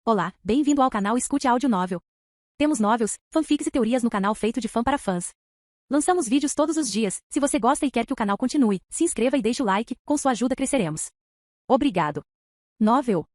Olá, bem-vindo ao canal Escute Áudio Novel. Temos novels, fanfics e teorias no canal feito de fã para fãs. Lançamos vídeos todos os dias. Se você gosta e quer que o canal continue, se inscreva e deixe o like, com sua ajuda cresceremos. Obrigado. Novel.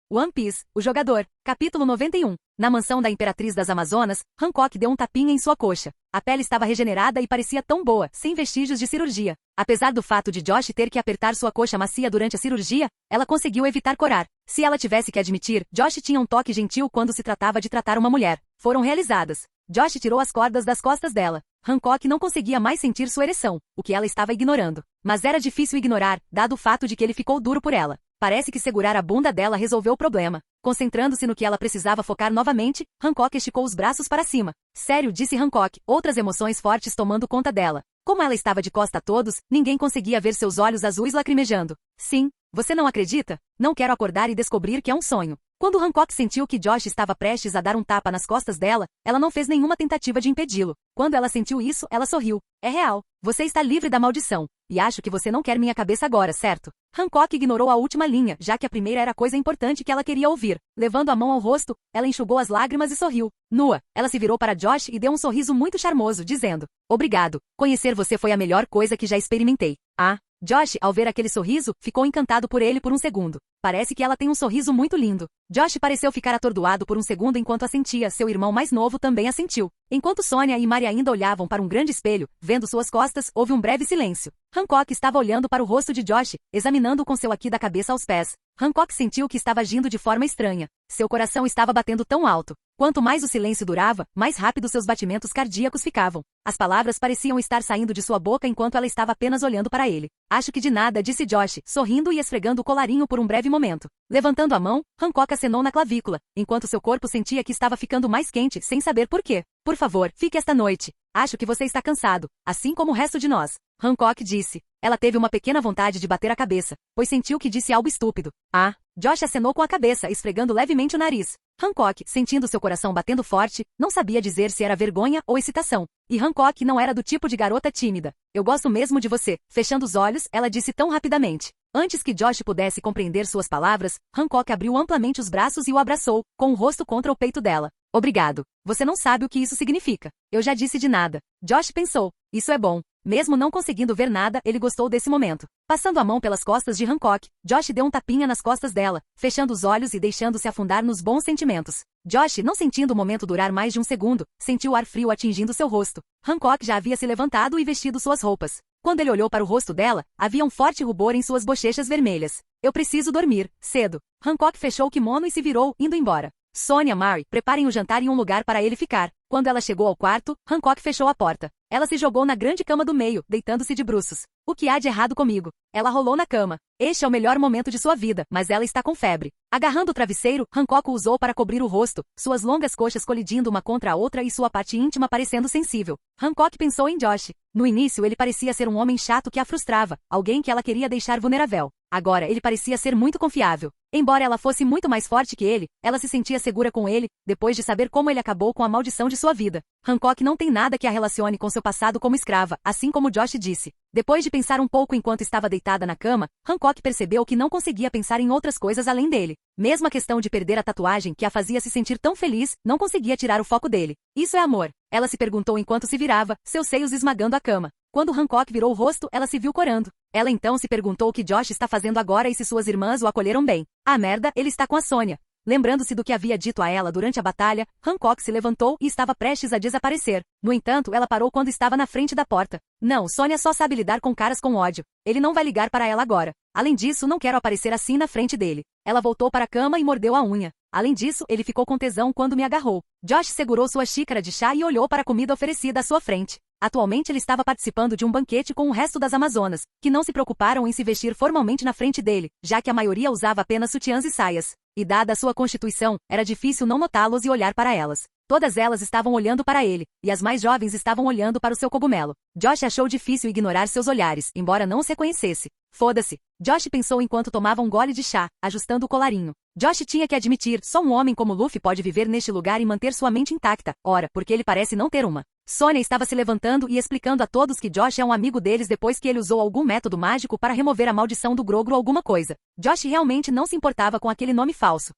One Piece, o jogador, capítulo 91. Na mansão da Imperatriz das Amazonas, Hancock deu um tapinha em sua coxa. A pele estava regenerada e parecia tão boa, sem vestígios de cirurgia. Apesar do fato de Josh ter que apertar sua coxa macia durante a cirurgia, ela conseguiu evitar corar. Se ela tivesse que admitir, Josh tinha um toque gentil quando se tratava de tratar uma mulher. Foram realizadas. Josh tirou as cordas das costas dela. Hancock não conseguia mais sentir sua ereção, o que ela estava ignorando. Mas era difícil ignorar, dado o fato de que ele ficou duro por ela. Parece que segurar a bunda dela resolveu o problema. Concentrando-se no que ela precisava focar novamente, Hancock esticou os braços para cima. Sério, disse Hancock, outras emoções fortes tomando conta dela. Como ela estava de costa a todos, ninguém conseguia ver seus olhos azuis lacrimejando. Sim, você não acredita? Não quero acordar e descobrir que é um sonho. Quando Hancock sentiu que Josh estava prestes a dar um tapa nas costas dela, ela não fez nenhuma tentativa de impedi-lo. Quando ela sentiu isso, ela sorriu. É real. Você está livre da maldição. E acho que você não quer minha cabeça agora, certo? Hancock ignorou a última linha, já que a primeira era coisa importante que ela queria ouvir. Levando a mão ao rosto, ela enxugou as lágrimas e sorriu. Nua, ela se virou para Josh e deu um sorriso muito charmoso, dizendo: Obrigado. Conhecer você foi a melhor coisa que já experimentei. Ah. Josh, ao ver aquele sorriso, ficou encantado por ele por um segundo. Parece que ela tem um sorriso muito lindo. Josh pareceu ficar atordoado por um segundo enquanto assentia. Seu irmão mais novo também assentiu. Enquanto Sonia e Mari ainda olhavam para um grande espelho, vendo suas costas, houve um breve silêncio. Hancock estava olhando para o rosto de Josh, examinando-o com seu aqui da cabeça aos pés. Hancock sentiu que estava agindo de forma estranha. Seu coração estava batendo tão alto. Quanto mais o silêncio durava, mais rápido seus batimentos cardíacos ficavam. As palavras pareciam estar saindo de sua boca enquanto ela estava apenas olhando para ele. Acho que de nada, disse Josh, sorrindo e esfregando o colarinho por um breve momento. Levantando a mão, Hancock acenou na clavícula, enquanto seu corpo sentia que estava ficando mais quente, sem saber por quê. Por favor, fique esta noite. Acho que você está cansado, assim como o resto de nós. Hancock disse. Ela teve uma pequena vontade de bater a cabeça, pois sentiu que disse algo estúpido. Ah! Josh acenou com a cabeça, esfregando levemente o nariz. Hancock, sentindo seu coração batendo forte, não sabia dizer se era vergonha ou excitação. E Hancock não era do tipo de garota tímida. Eu gosto mesmo de você. Fechando os olhos, ela disse tão rapidamente. Antes que Josh pudesse compreender suas palavras, Hancock abriu amplamente os braços e o abraçou, com o rosto contra o peito dela. Obrigado. Você não sabe o que isso significa. Eu já disse de nada. Josh pensou. Isso é bom. Mesmo não conseguindo ver nada, ele gostou desse momento. Passando a mão pelas costas de Hancock, Josh deu um tapinha nas costas dela, fechando os olhos e deixando-se afundar nos bons sentimentos. Josh, não sentindo o momento durar mais de um segundo, sentiu o ar frio atingindo seu rosto. Hancock já havia se levantado e vestido suas roupas. Quando ele olhou para o rosto dela, havia um forte rubor em suas bochechas vermelhas. Eu preciso dormir, cedo. Hancock fechou o kimono e se virou, indo embora. Sonia, Mari, preparem o jantar e um lugar para ele ficar. Quando ela chegou ao quarto, Hancock fechou a porta. Ela se jogou na grande cama do meio, deitando-se de bruços. O que há de errado comigo? Ela rolou na cama. Este é o melhor momento de sua vida, mas ela está com febre. Agarrando o travesseiro, Hancock o usou para cobrir o rosto, suas longas coxas colidindo uma contra a outra e sua parte íntima parecendo sensível. Hancock pensou em Josh. No início ele parecia ser um homem chato que a frustrava, alguém que ela queria deixar vulnerável. Agora ele parecia ser muito confiável. Embora ela fosse muito mais forte que ele, ela se sentia segura com ele, depois de saber como ele acabou com a maldição de sua vida. Hancock não tem nada que a relacione com seu passado como escrava, assim como Josh disse. Depois de pensar um pouco enquanto estava deitada na cama, Hancock percebeu que não conseguia pensar em outras coisas além dele. Mesmo a questão de perder a tatuagem que a fazia se sentir tão feliz, não conseguia tirar o foco dele. Isso é amor. Ela se perguntou enquanto se virava, seus seios esmagando a cama. Quando Hancock virou o rosto, ela se viu corando. Ela então se perguntou o que Josh está fazendo agora e se suas irmãs o acolheram bem. Ah merda, ele está com a Sonia. Lembrando-se do que havia dito a ela durante a batalha, Hancock se levantou e estava prestes a desaparecer. No entanto, ela parou quando estava na frente da porta. Não, Sonia só sabe lidar com caras com ódio. Ele não vai ligar para ela agora. Além disso, não quero aparecer assim na frente dele. Ela voltou para a cama e mordeu a unha. Além disso, ele ficou com tesão quando me agarrou. Josh segurou sua xícara de chá e olhou para a comida oferecida à sua frente. Atualmente ele estava participando de um banquete com o resto das Amazonas, que não se preocuparam em se vestir formalmente na frente dele, já que a maioria usava apenas sutiãs e saias. E dada a sua constituição, era difícil não notá-los e olhar para elas. Todas elas estavam olhando para ele, e as mais jovens estavam olhando para o seu cogumelo. Josh achou difícil ignorar seus olhares, embora não os reconhecesse. Foda-se. Josh pensou enquanto tomava um gole de chá, ajustando o colarinho. Josh tinha que admitir, só um homem como Luffy pode viver neste lugar e manter sua mente intacta, ora, porque ele parece não ter uma. Sonia estava se levantando e explicando a todos que Josh é um amigo deles depois que ele usou algum método mágico para remover a maldição do Grogro ou alguma coisa. Josh realmente não se importava com aquele nome falso.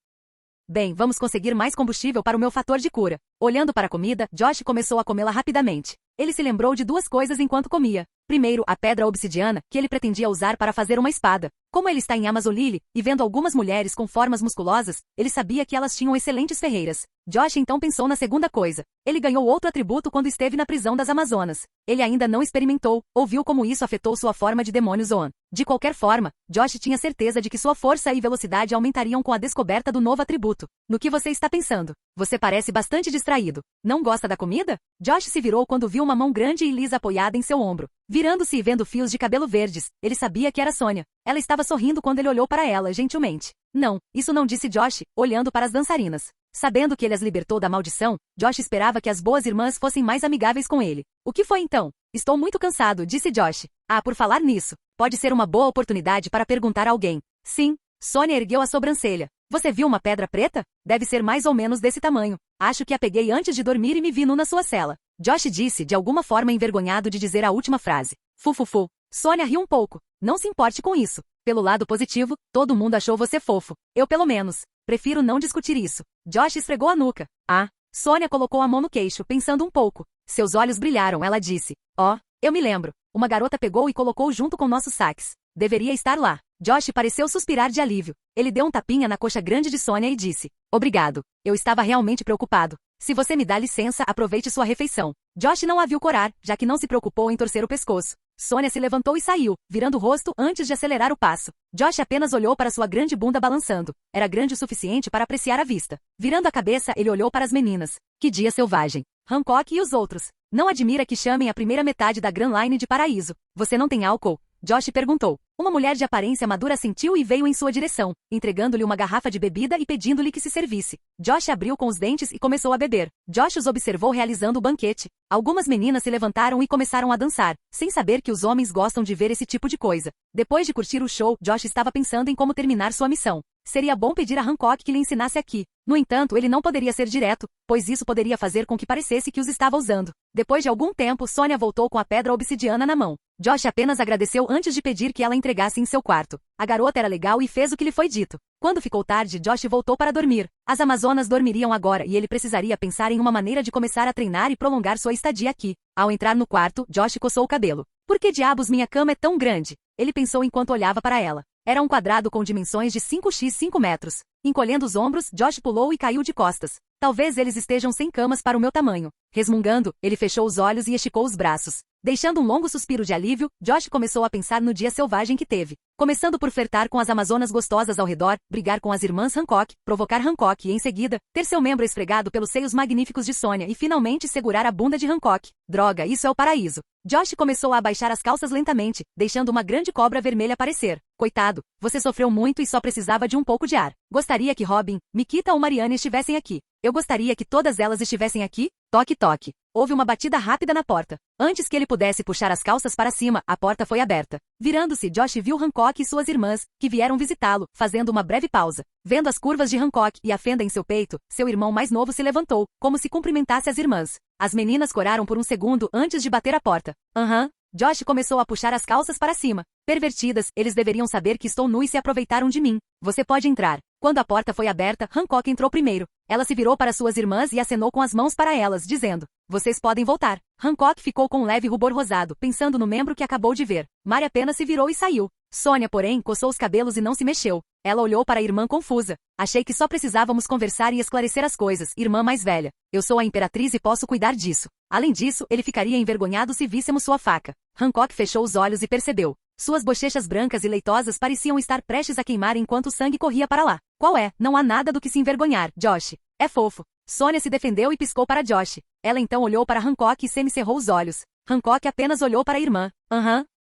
Bem, vamos conseguir mais combustível para o meu fator de cura. Olhando para a comida, Josh começou a comê-la rapidamente. Ele se lembrou de duas coisas enquanto comia. Primeiro, a pedra obsidiana, que ele pretendia usar para fazer uma espada. Como ele está em Amazolille, e vendo algumas mulheres com formas musculosas, ele sabia que elas tinham excelentes ferreiras. Josh então pensou na segunda coisa. Ele ganhou outro atributo quando esteve na prisão das Amazonas. Ele ainda não experimentou, ou viu como isso afetou sua forma de demônio Zoan. De qualquer forma, Josh tinha certeza de que sua força e velocidade aumentariam com a descoberta do novo atributo. No que você está pensando? Você parece bastante distraído. Não gosta da comida? Josh se virou quando viu uma mão grande e lisa apoiada em seu ombro. Virando-se e vendo fios de cabelo verdes, ele sabia que era Sônia. Ela estava sorrindo quando ele olhou para ela, gentilmente. Não, isso não disse Josh, olhando para as dançarinas. Sabendo que ele as libertou da maldição, Josh esperava que as boas irmãs fossem mais amigáveis com ele. O que foi então? Estou muito cansado, disse Josh. Ah, por falar nisso, pode ser uma boa oportunidade para perguntar a alguém. Sim. Sônia ergueu a sobrancelha. Você viu uma pedra preta? Deve ser mais ou menos desse tamanho. Acho que a peguei antes de dormir e me vi nu na sua cela. Josh disse, de alguma forma envergonhado de dizer a última frase. Fufufu. Sônia riu um pouco. Não se importe com isso. Pelo lado positivo, todo mundo achou você fofo. Eu pelo menos. Prefiro não discutir isso. Josh esfregou a nuca. Ah. Sônia colocou a mão no queixo, pensando um pouco. Seus olhos brilharam, ela disse. Oh, eu me lembro. Uma garota pegou e colocou junto com nossos saques. Deveria estar lá. Josh pareceu suspirar de alívio. Ele deu um tapinha na coxa grande de Sônia e disse. Obrigado. Eu estava realmente preocupado. Se você me dá licença, aproveite sua refeição. Josh não a viu corar, já que não se preocupou em torcer o pescoço. Sônia se levantou e saiu, virando o rosto antes de acelerar o passo. Josh apenas olhou para sua grande bunda balançando. Era grande o suficiente para apreciar a vista. Virando a cabeça, ele olhou para as meninas. Que dia selvagem. Hancock e os outros. Não admira que chamem a primeira metade da Grand Line de paraíso. Você não tem álcool? Josh perguntou. Uma mulher de aparência madura assentiu e veio em sua direção, entregando-lhe uma garrafa de bebida e pedindo-lhe que se servisse. Josh abriu com os dentes e começou a beber. Josh os observou realizando o banquete. Algumas meninas se levantaram e começaram a dançar, sem saber que os homens gostam de ver esse tipo de coisa. Depois de curtir o show, Josh estava pensando em como terminar sua missão. Seria bom pedir a Hancock que lhe ensinasse aqui. No entanto, ele não poderia ser direto, pois isso poderia fazer com que parecesse que os estava usando. Depois de algum tempo, Sônia voltou com a pedra obsidiana na mão. Josh apenas agradeceu antes de pedir que ela entregasse em seu quarto. A garota era legal e fez o que lhe foi dito. Quando ficou tarde, Josh voltou para dormir. As Amazonas dormiriam agora e ele precisaria pensar em uma maneira de começar a treinar e prolongar sua estadia aqui. Ao entrar no quarto, Josh coçou o cabelo. Por que diabos minha cama é tão grande? Ele pensou enquanto olhava para ela. Era um quadrado com dimensões de 5x 5 metros. Encolhendo os ombros, Josh pulou e caiu de costas. Talvez eles estejam sem camas para o meu tamanho. Resmungando, ele fechou os olhos e esticou os braços. Deixando um longo suspiro de alívio, Josh começou a pensar no dia selvagem que teve. Começando por flertar com as amazonas gostosas ao redor, brigar com as irmãs Hancock, provocar Hancock e, em seguida, ter seu membro esfregado pelos seios magníficos de Sônia e finalmente segurar a bunda de Hancock. Droga, isso é o paraíso. Josh começou a abaixar as calças lentamente, deixando uma grande cobra vermelha aparecer. Coitado, você sofreu muito e só precisava de um pouco de ar. Gostaria que Robin, Mikita ou Marianne estivessem aqui. Eu gostaria que todas elas estivessem aqui. Toque, toque. Houve uma batida rápida na porta. Antes que ele pudesse puxar as calças para cima, a porta foi aberta. Virando-se, Josh viu Hancock e suas irmãs, que vieram visitá-lo, fazendo uma breve pausa. Vendo as curvas de Hancock e a fenda em seu peito, seu irmão mais novo se levantou, como se cumprimentasse as irmãs. As meninas coraram por um segundo antes de bater a porta. Josh começou a puxar as calças para cima. Pervertidas, eles deveriam saber que estou nu e se aproveitaram de mim. Você pode entrar. Quando a porta foi aberta, Hancock entrou primeiro. Ela se virou para suas irmãs e acenou com as mãos para elas, dizendo, vocês podem voltar. Hancock ficou com um leve rubor rosado, pensando no membro que acabou de ver. Mary apenas se virou e saiu. Sônia, porém, coçou os cabelos e não se mexeu. Ela olhou para a irmã confusa. Achei que só precisávamos conversar e esclarecer as coisas, irmã mais velha. Eu sou a imperatriz e posso cuidar disso. Além disso, ele ficaria envergonhado se víssemos sua faca. Hancock fechou os olhos e percebeu. Suas bochechas brancas e leitosas pareciam estar prestes a queimar enquanto o sangue corria para lá. Qual é? Não há nada do que se envergonhar, Josh. É fofo. Sônia se defendeu e piscou para Josh. Ela então olhou para Hancock e semicerrou os olhos. Hancock apenas olhou para a irmã.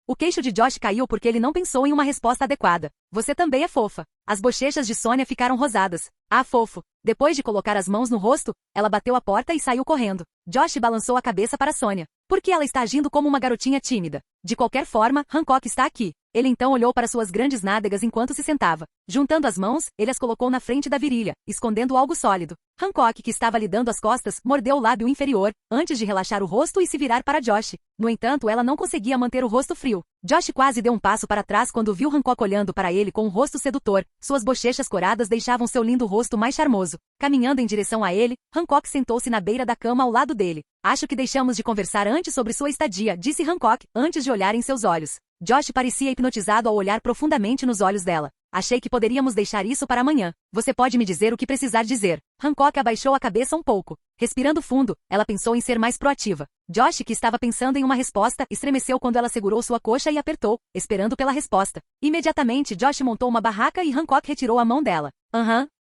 O queixo de Josh caiu porque ele não pensou em uma resposta adequada. Você também é fofa. As bochechas de Sônia ficaram rosadas. Ah, fofo. Depois de colocar as mãos no rosto, ela bateu a porta e saiu correndo. Josh balançou a cabeça para Sônia. Por que ela está agindo como uma garotinha tímida? De qualquer forma, Hancock está aqui. Ele então olhou para suas grandes nádegas enquanto se sentava. Juntando as mãos, ele as colocou na frente da virilha, escondendo algo sólido. Hancock, que estava lhe dando as costas, mordeu o lábio inferior, antes de relaxar o rosto e se virar para Josh. No entanto, ela não conseguia manter o rosto frio. Josh quase deu um passo para trás quando viu Hancock olhando para ele com um rosto sedutor. Suas bochechas coradas deixavam seu lindo rosto mais charmoso. Caminhando em direção a ele, Hancock sentou-se na beira da cama ao lado dele. Acho que deixamos de conversar antes sobre sua estadia, disse Hancock, antes de olhar em seus olhos. Josh parecia hipnotizado ao olhar profundamente nos olhos dela. Achei que poderíamos deixar isso para amanhã. Você pode me dizer o que precisar dizer. Hancock abaixou a cabeça um pouco. Respirando fundo, ela pensou em ser mais proativa. Josh, que estava pensando em uma resposta, estremeceu quando ela segurou sua coxa e apertou, esperando pela resposta. Imediatamente, Josh montou uma barraca e Hancock retirou a mão dela.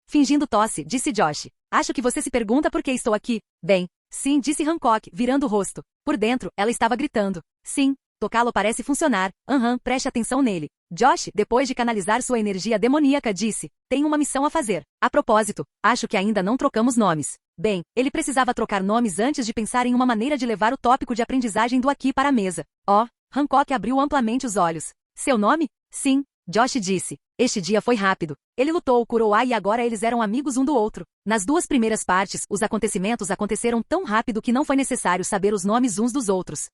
Fingindo tosse, disse Josh. Acho que você se pergunta por que estou aqui. Bem, sim, disse Hancock, virando o rosto. Por dentro, ela estava gritando. Sim. Tocá-lo parece funcionar. Preste atenção nele. Josh, depois de canalizar sua energia demoníaca, disse, tenho uma missão a fazer. A propósito, acho que ainda não trocamos nomes. Bem, ele precisava trocar nomes antes de pensar em uma maneira de levar o tópico de aprendizagem do aqui para a mesa. Hancock abriu amplamente os olhos. Seu nome? Sim, Josh disse. Este dia foi rápido. Ele lutou, curou-a e agora eles eram amigos um do outro. Nas duas primeiras partes, os acontecimentos aconteceram tão rápido que não foi necessário saber os nomes uns dos outros.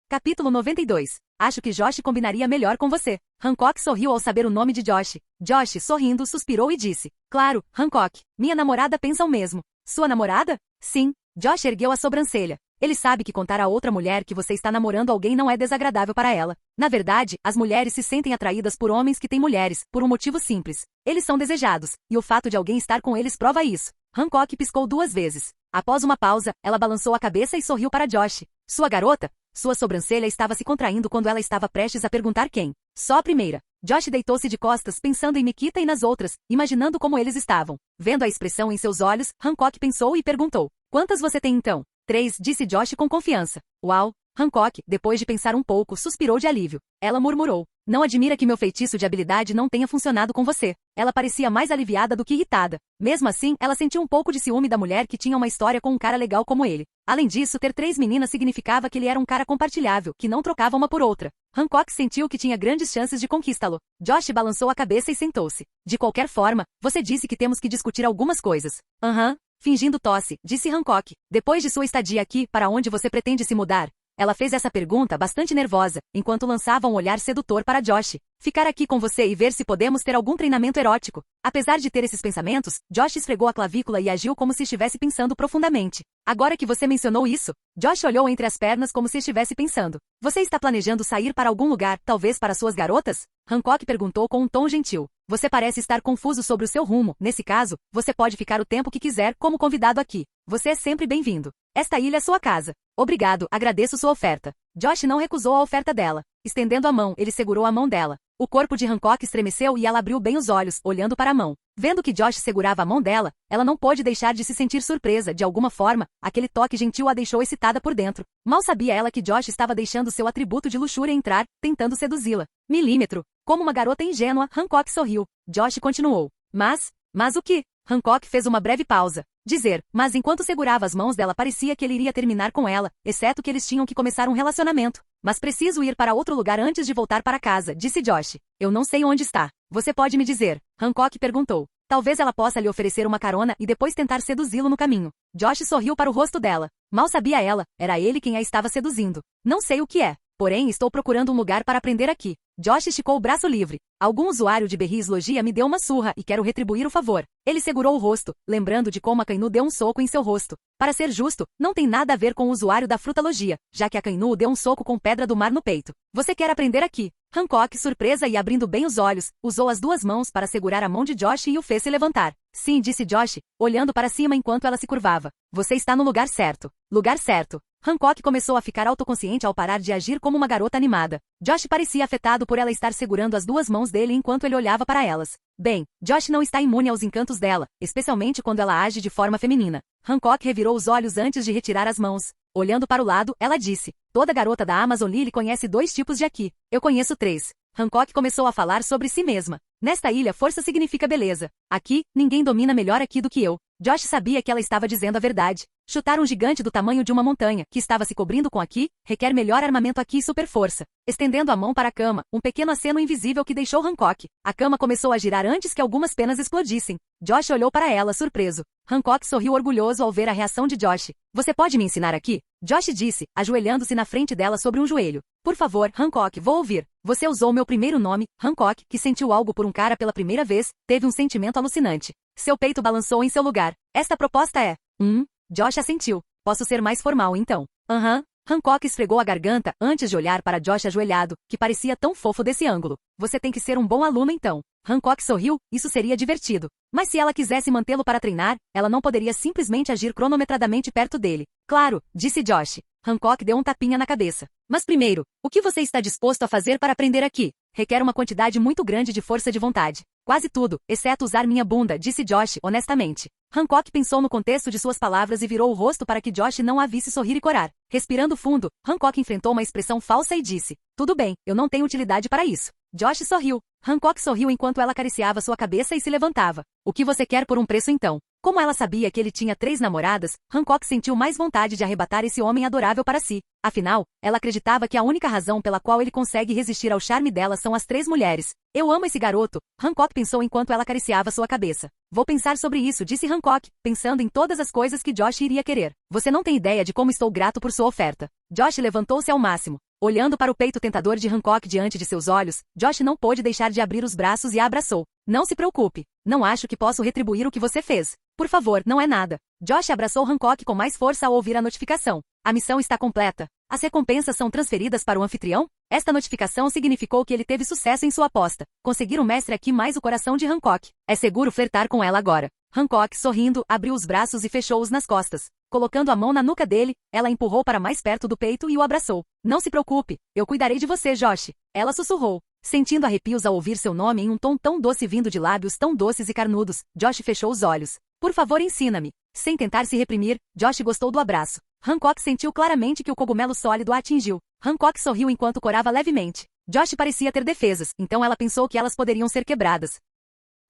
Capítulo 92. Acho que Josh combinaria melhor com você. Hancock sorriu ao saber o nome de Josh. Josh, sorrindo, suspirou e disse. Claro, Hancock. Minha namorada pensa o mesmo. Sua namorada? Sim. Josh ergueu a sobrancelha. Ele sabe que contar a outra mulher que você está namorando alguém não é desagradável para ela. Na verdade, as mulheres se sentem atraídas por homens que têm mulheres, por um motivo simples. Eles são desejados, e o fato de alguém estar com eles prova isso. Hancock piscou 2 vezes. Após uma pausa, ela balançou a cabeça e sorriu para Josh. Sua garota? Sua sobrancelha estava se contraindo quando ela estava prestes a perguntar quem. Só a primeira. Josh deitou-se de costas pensando em Nikita e nas outras, imaginando como eles estavam. Vendo a expressão em seus olhos, Hancock pensou e perguntou. Quantas você tem então? 3, disse Josh com confiança. Uau! Hancock, depois de pensar um pouco, suspirou de alívio. Ela murmurou. Não admira que meu feitiço de habilidade não tenha funcionado com você. Ela parecia mais aliviada do que irritada. Mesmo assim, ela sentiu um pouco de ciúme da mulher que tinha uma história com um cara legal como ele. Além disso, ter 3 meninas significava que ele era um cara compartilhável, que não trocava uma por outra. Hancock sentiu que tinha grandes chances de conquistá-lo. Josh balançou a cabeça e sentou-se. De qualquer forma, você disse que temos que discutir algumas coisas. Fingindo tosse, disse Hancock. Depois de sua estadia aqui, para onde você pretende se mudar? Ela fez essa pergunta bastante nervosa, enquanto lançava um olhar sedutor para Josh. Ficar aqui com você e ver se podemos ter algum treinamento erótico. Apesar de ter esses pensamentos, Josh esfregou a clavícula e agiu como se estivesse pensando profundamente. Agora que você mencionou isso, Josh olhou entre as pernas como se estivesse pensando. Você está planejando sair para algum lugar, talvez para suas garotas? Hancock perguntou com um tom gentil. Você parece estar confuso sobre o seu rumo. Nesse caso, você pode ficar o tempo que quiser como convidado aqui. Você é sempre bem-vindo. Esta ilha é sua casa. Obrigado, agradeço sua oferta. Josh não recusou a oferta dela. Estendendo a mão, ele segurou a mão dela. O corpo de Hancock estremeceu e ela abriu bem os olhos, olhando para a mão. Vendo que Josh segurava a mão dela, ela não pôde deixar de se sentir surpresa. De alguma forma, aquele toque gentil a deixou excitada por dentro. Mal sabia ela que Josh estava deixando seu atributo de luxúria entrar, tentando seduzi-la. Milímetro. Como uma garota ingênua, Hancock sorriu. Josh continuou. Mas o que? Hancock fez uma breve pausa. Mas enquanto segurava as mãos dela parecia que ele iria terminar com ela, exceto que eles tinham que começar um relacionamento. Mas preciso ir para outro lugar antes de voltar para casa, disse Josh. Eu não sei onde está. Você pode me dizer? Hancock perguntou. Talvez ela possa lhe oferecer uma carona e depois tentar seduzi-lo no caminho. Josh sorriu para o rosto dela. Mal sabia ela, era ele quem a estava seduzindo. Não sei o que é. Porém, estou procurando um lugar para aprender aqui. Josh esticou o braço livre. Algum usuário de berrislogia me deu uma surra e quero retribuir o favor. Ele segurou o rosto, lembrando de como a Kainu deu um soco em seu rosto. Para ser justo, não tem nada a ver com o usuário da frutalogia, já que a Kainu deu um soco com pedra do mar no peito. Você quer aprender aqui? Hancock, surpresa e abrindo bem os olhos, usou as 2 mãos para segurar a mão de Josh e o fez se levantar. Sim, disse Josh, olhando para cima enquanto ela se curvava. Você está no lugar certo. Lugar certo. Hancock começou a ficar autoconsciente ao parar de agir como uma garota animada. Josh parecia afetado por ela estar segurando as 2 mãos dele enquanto ele olhava para elas. Bem, Josh não está imune aos encantos dela, especialmente quando ela age de forma feminina. Hancock revirou os olhos antes de retirar as mãos. Olhando para o lado, ela disse. Toda garota da Amazon Lily conhece 2 tipos de aqui. Eu conheço 3. Hancock começou a falar sobre si mesma. Nesta ilha, força significa beleza. Aqui, ninguém domina melhor aqui do que eu. Josh sabia que ela estava dizendo a verdade. Chutar um gigante do tamanho de uma montanha, que estava se cobrindo com aqui, requer melhor armamento aqui e super força. Estendendo a mão para a cama, um pequeno aceno invisível que deixou Hancock. A cama começou a girar antes que algumas penas explodissem. Josh olhou para ela, surpreso. Hancock sorriu orgulhoso ao ver a reação de Josh. Você pode me ensinar aqui? Josh disse, ajoelhando-se na frente dela sobre um joelho. Por favor, Hancock, vou ouvir. Você usou meu primeiro nome, Hancock, que sentiu algo por um cara pela primeira vez, teve um sentimento alucinante. Seu peito balançou em seu lugar. Esta proposta é... Josh assentiu. Posso ser mais formal então. Hancock esfregou a garganta antes de olhar para Josh ajoelhado, que parecia tão fofo desse ângulo. Você tem que ser um bom aluno então. Hancock sorriu, isso seria divertido. Mas se ela quisesse mantê-lo para treinar, ela não poderia simplesmente agir cronometradamente perto dele. Claro, disse Josh. Hancock deu um tapinha na cabeça. Mas primeiro, o que você está disposto a fazer para aprender aqui? Requer uma quantidade muito grande de força de vontade. Quase tudo, exceto usar minha bunda, disse Josh, honestamente. Hancock pensou no contexto de suas palavras e virou o rosto para que Josh não a visse sorrir e corar. Respirando fundo, Hancock enfrentou uma expressão falsa e disse, tudo bem, eu não tenho utilidade para isso. Josh sorriu. Hancock sorriu enquanto ela acariciava sua cabeça e se levantava. O que você quer por um preço então? Como ela sabia que ele tinha 3 namoradas, Hancock sentiu mais vontade de arrebatar esse homem adorável para si. Afinal, ela acreditava que a única razão pela qual ele consegue resistir ao charme dela são as 3 mulheres. Eu amo esse garoto, Hancock pensou enquanto ela acariciava sua cabeça. Vou pensar sobre isso, disse Hancock, pensando em todas as coisas que Josh iria querer. Você não tem ideia de como estou grato por sua oferta. Josh levantou-se ao máximo. Olhando para o peito tentador de Hancock diante de seus olhos, Josh não pôde deixar de abrir os braços e a abraçou. Não se preocupe. Não acho que posso retribuir o que você fez. Por favor, não é nada. Josh abraçou Hancock com mais força ao ouvir a notificação. A missão está completa. As recompensas são transferidas para o anfitrião? Esta notificação significou que ele teve sucesso em sua aposta. Conseguir um mestre aqui mais o coração de Hancock. É seguro flertar com ela agora. Hancock, sorrindo, abriu os braços e fechou-os nas costas. Colocando a mão na nuca dele, ela empurrou para mais perto do peito e o abraçou. Não se preocupe, eu cuidarei de você, Josh. Ela sussurrou. Sentindo arrepios ao ouvir seu nome em um tom tão doce vindo de lábios tão doces e carnudos, Josh fechou os olhos. Por favor, ensina-me. Sem tentar se reprimir, Josh gostou do abraço. Hancock sentiu claramente que o cogumelo sólido a atingiu. Hancock sorriu enquanto corava levemente. Josh parecia ter defesas, então ela pensou que elas poderiam ser quebradas.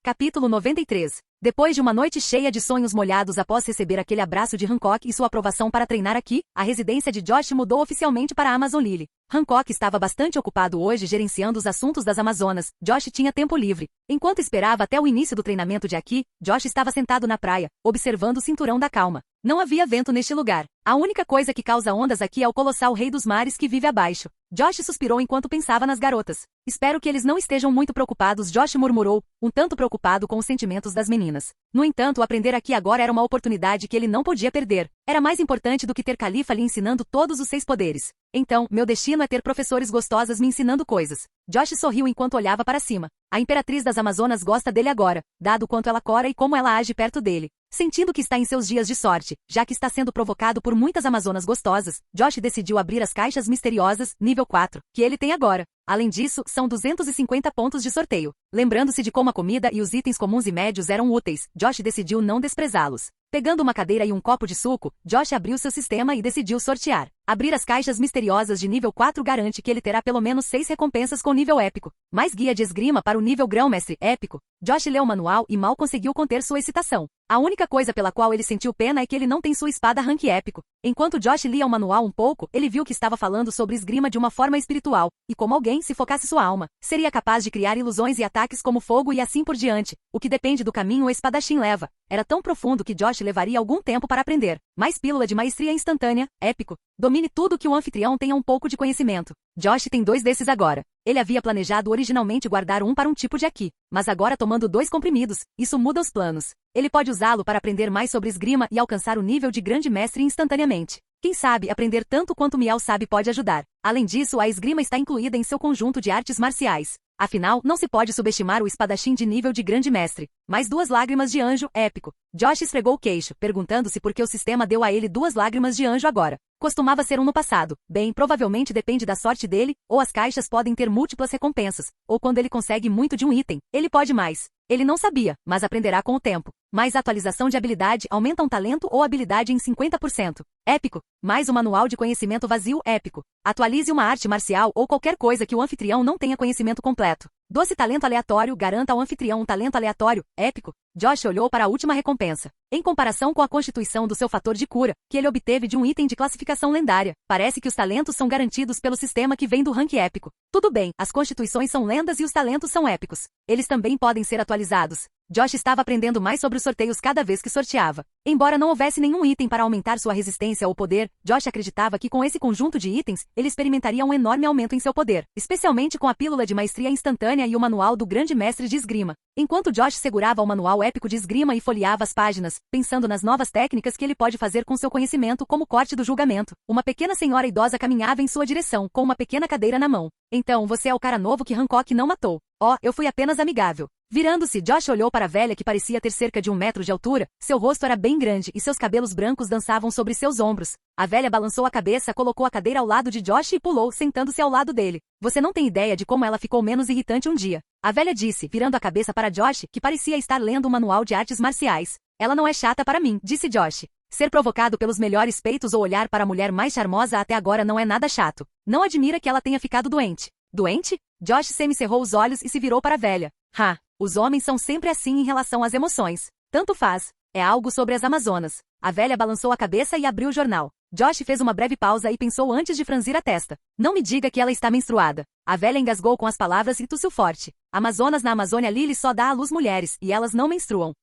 Capítulo 93. Depois de uma noite cheia de sonhos molhados após receber aquele abraço de Hancock e sua aprovação para treinar aqui, a residência de Josh mudou oficialmente para Amazon Lily. Hancock estava bastante ocupado hoje gerenciando os assuntos das Amazonas. Josh tinha tempo livre. Enquanto esperava até o início do treinamento de aqui, Josh estava sentado na praia, observando o cinturão da calma. Não havia vento neste lugar. A única coisa que causa ondas aqui é o colossal rei dos mares que vive abaixo. Josh suspirou enquanto pensava nas garotas. Espero que eles não estejam muito preocupados, Josh murmurou, um tanto preocupado com os sentimentos das meninas. No entanto, aprender aqui agora era uma oportunidade que ele não podia perder. Era mais importante do que ter Califa lhe ensinando todos os 6 poderes. Então, meu destino é ter professores gostosas me ensinando coisas. Josh sorriu enquanto olhava para cima. A Imperatriz das Amazonas gosta dele agora, dado o quanto ela cora e como ela age perto dele. Sentindo que está em seus dias de sorte, já que está sendo provocado por muitas Amazonas gostosas, Josh decidiu abrir as caixas misteriosas, nível 4, que ele tem agora. Além disso, são 250 pontos de sorteio. Lembrando-se de como a comida e os itens comuns e médios eram úteis, Josh decidiu não desprezá-los. Pegando uma cadeira e um copo de suco, Josh abriu seu sistema e decidiu sortear. Abrir as caixas misteriosas de nível 4 garante que ele terá pelo menos 6 recompensas com nível épico. Mais guia de esgrima para o nível grão-mestre épico. Josh leu o manual e mal conseguiu conter sua excitação. A única coisa pela qual ele sentiu pena é que ele não tem sua espada rank épico. Enquanto Josh lia o manual um pouco, ele viu que estava falando sobre esgrima de uma forma espiritual, e como alguém, se focasse sua alma, seria capaz de criar ilusões e ataques como fogo e assim por diante, o que depende do caminho o espadachim leva. Era tão profundo que Josh levaria algum tempo para aprender. Mais pílula de maestria instantânea, épico. Domine tudo que o anfitrião tenha um pouco de conhecimento. Josh tem 2 desses agora. Ele havia planejado originalmente guardar um para um tipo de aqui, mas agora tomando 2 comprimidos, isso muda os planos. Ele pode usá-lo para aprender mais sobre esgrima e alcançar o nível de grande mestre instantaneamente. Quem sabe, aprender tanto quanto Miel sabe pode ajudar. Além disso, a esgrima está incluída em seu conjunto de artes marciais. Afinal, não se pode subestimar o espadachim de nível de grande mestre. Mais 2 lágrimas de anjo, épico. Josh esfregou o queixo, perguntando-se por que o sistema deu a ele 2 lágrimas de anjo agora. Costumava ser um no passado. Bem, provavelmente depende da sorte dele, ou as caixas podem ter múltiplas recompensas, ou quando ele consegue muito de um item, ele pode mais. Ele não sabia, mas aprenderá com o tempo. Mais atualização de habilidade aumenta um talento ou habilidade em 50%. Épico. Mais um manual de conhecimento vazio, épico. Atualize uma arte marcial ou qualquer coisa que o anfitrião não tenha conhecimento completo. Doce talento aleatório, garanta ao anfitrião um talento aleatório, épico. Josh olhou para a última recompensa. Em comparação com a constituição do seu fator de cura, que ele obteve de um item de classificação lendária, parece que os talentos são garantidos pelo sistema que vem do rank épico. Tudo bem, as constituições são lendas e os talentos são épicos. Eles também podem ser atualizados. Josh estava aprendendo mais sobre os sorteios cada vez que sorteava. Embora não houvesse nenhum item para aumentar sua resistência ou poder, Josh acreditava que com esse conjunto de itens, ele experimentaria um enorme aumento em seu poder, especialmente com a pílula de maestria instantânea e o manual do grande mestre de esgrima. Enquanto Josh segurava o manual épico de esgrima e folheava as páginas, pensando nas novas técnicas que ele pode fazer com seu conhecimento como corte do julgamento, uma pequena senhora idosa caminhava em sua direção, com uma pequena cadeira na mão. Então, você é o cara novo que Hancock não matou. Oh, eu fui apenas amigável. Virando-se, Josh olhou para a velha que parecia ter cerca de 1 metro de altura. Seu rosto era bem grande e seus cabelos brancos dançavam sobre seus ombros. A velha balançou a cabeça, colocou a cadeira ao lado de Josh e pulou, sentando-se ao lado dele. Você não tem ideia de como ela ficou menos irritante um dia. A velha disse, virando a cabeça para Josh, que parecia estar lendo um manual de artes marciais. Ela não é chata para mim, disse Josh. Ser provocado pelos melhores peitos ou olhar para a mulher mais charmosa até agora não é nada chato. Não admira que ela tenha ficado doente. Doente? Josh semicerrou os olhos e se virou para a velha. Os homens são sempre assim em relação às emoções. Tanto faz. É algo sobre as Amazonas. A velha balançou a cabeça e abriu o jornal. Josh fez uma breve pausa e pensou antes de franzir a testa. Não me diga que ela está menstruada. A velha engasgou com as palavras e tossiu forte. Amazonas na Amazônia Lily só dá à luz mulheres, e elas não menstruam.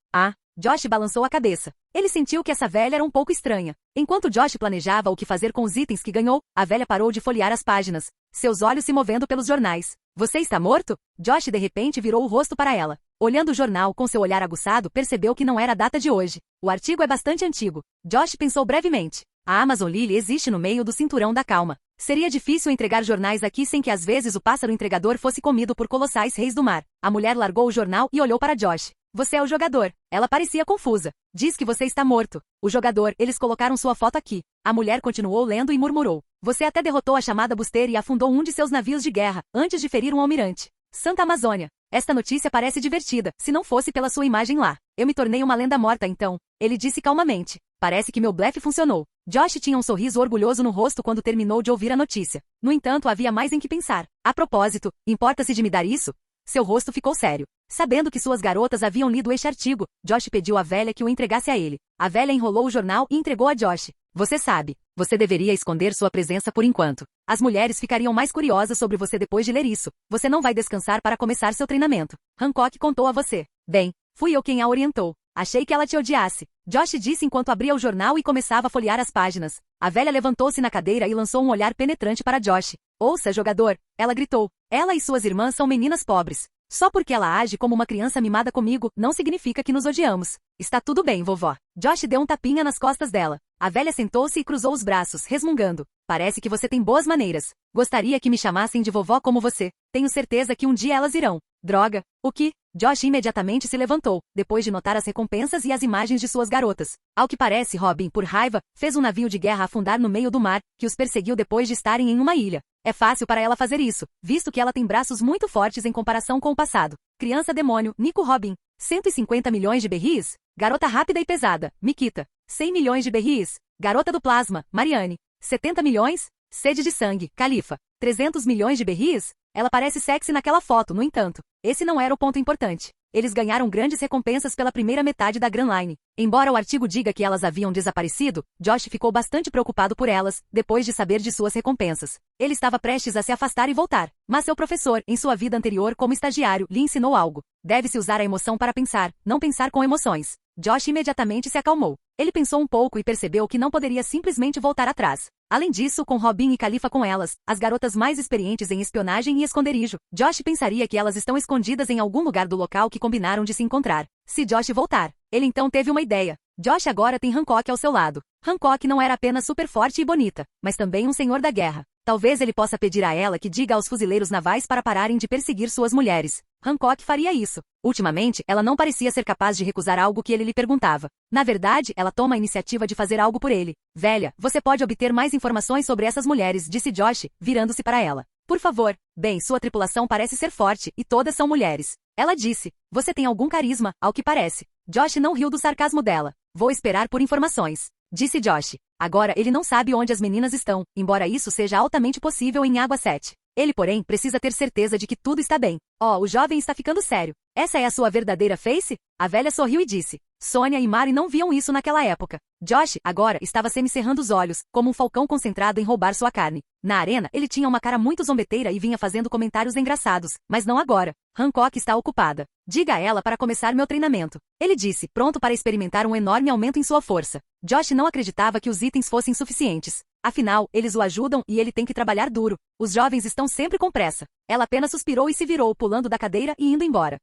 Josh balançou a cabeça. Ele sentiu que essa velha era um pouco estranha. Enquanto Josh planejava o que fazer com os itens que ganhou, a velha parou de folhear as páginas, seus olhos se movendo pelos jornais. Você está morto? Josh de repente virou o rosto para ela. Olhando o jornal com seu olhar aguçado, percebeu que não era a data de hoje. O artigo é bastante antigo. Josh pensou brevemente. A Amazon Lily existe no meio do cinturão da calma. Seria difícil entregar jornais aqui sem que às vezes o pássaro entregador fosse comido por colossais reis do mar. A mulher largou o jornal e olhou para Josh. Você é o jogador. Ela parecia confusa. Diz que você está morto. O jogador, eles colocaram sua foto aqui. A mulher continuou lendo e murmurou. Você até derrotou a chamada Buster e afundou um de seus navios de guerra, antes de ferir um almirante. Santa Amazônia. Esta notícia parece divertida, se não fosse pela sua imagem lá. Eu me tornei uma lenda morta então. Ele disse calmamente. Parece que meu blefe funcionou. Josh tinha um sorriso orgulhoso no rosto quando terminou de ouvir a notícia. No entanto, havia mais em que pensar. A propósito, importa-se de me dar isso? Seu rosto ficou sério. Sabendo que suas garotas haviam lido este artigo, Josh pediu à velha que o entregasse a ele. A velha enrolou o jornal e entregou a Josh. Você sabe, você deveria esconder sua presença por enquanto. As mulheres ficariam mais curiosas sobre você depois de ler isso. Você não vai descansar para começar seu treinamento. Hancock contou a você. Bem, fui eu quem a orientou. Achei que ela te odiasse. Josh disse enquanto abria o jornal e começava a folhear as páginas. A velha levantou-se na cadeira e lançou um olhar penetrante para Josh. Ouça, jogador, ela gritou. Ela e suas irmãs são meninas pobres. Só porque ela age como uma criança mimada comigo, não significa que nos odiamos. Está tudo bem, vovó. Josh deu um tapinha nas costas dela. A velha sentou-se e cruzou os braços, resmungando. Parece que você tem boas maneiras. Gostaria que me chamassem de vovó como você. Tenho certeza que um dia elas irão. Droga. O que? Josh imediatamente se levantou, depois de notar as recompensas e as imagens de suas garotas. Ao que parece, Robin, por raiva, fez um navio de guerra afundar no meio do mar, que os perseguiu depois de estarem em uma ilha. É fácil para ela fazer isso, visto que ela tem braços muito fortes em comparação com o passado. Criança demônio, Nico Robin. 150 milhões de berris? Garota rápida e pesada, Mikita. 100 milhões de berris? Garota do plasma, Marianne. 70 milhões? Sede de sangue, Califa. 300 milhões de berris? Ela parece sexy naquela foto, no entanto. Esse não era o ponto importante. Eles ganharam grandes recompensas pela primeira metade da Grand Line. Embora o artigo diga que elas haviam desaparecido, Josh ficou bastante preocupado por elas, depois de saber de suas recompensas. Ele estava prestes a se afastar e voltar. Mas seu professor, em sua vida anterior como estagiário, lhe ensinou algo. Deve-se usar a emoção para pensar, não pensar com emoções. Josh imediatamente se acalmou. Ele pensou um pouco e percebeu que não poderia simplesmente voltar atrás. Além disso, com Robin e Califa com elas, as garotas mais experientes em espionagem e esconderijo, Josh pensaria que elas estão escondidas em algum lugar do local que combinaram de se encontrar. Se Josh voltar, ele então teve uma ideia. Josh agora tem Hancock ao seu lado. Hancock não era apenas super forte e bonita, mas também um senhor da guerra. Talvez ele possa pedir a ela que diga aos fuzileiros navais para pararem de perseguir suas mulheres. Hancock faria isso. Ultimamente, ela não parecia ser capaz de recusar algo que ele lhe perguntava. Na verdade, ela toma a iniciativa de fazer algo por ele. Velha, você pode obter mais informações sobre essas mulheres, disse Josh, virando-se para ela. Por favor. Bem, sua tripulação parece ser forte, e todas são mulheres. Ela disse. Você tem algum carisma, ao que parece. Josh não riu do sarcasmo dela. Vou esperar por informações, disse Josh. Agora ele não sabe onde as meninas estão, embora isso seja altamente possível em Água 7. Ele, porém, precisa ter certeza de que tudo está bem. Oh, o jovem está ficando sério. Essa é a sua verdadeira face? A velha sorriu e disse. Sônia e Mari não viam isso naquela época. Josh, agora, estava semicerrando os olhos, como um falcão concentrado em roubar sua carne. Na arena, ele tinha uma cara muito zombeteira e vinha fazendo comentários engraçados, mas não agora. Hancock está ocupada. Diga a ela para começar meu treinamento. Ele disse, pronto para experimentar um enorme aumento em sua força. Josh não acreditava que os itens fossem suficientes. Afinal, eles o ajudam e ele tem que trabalhar duro. Os jovens estão sempre com pressa. Ela apenas suspirou e se virou, pulando da cadeira e indo embora.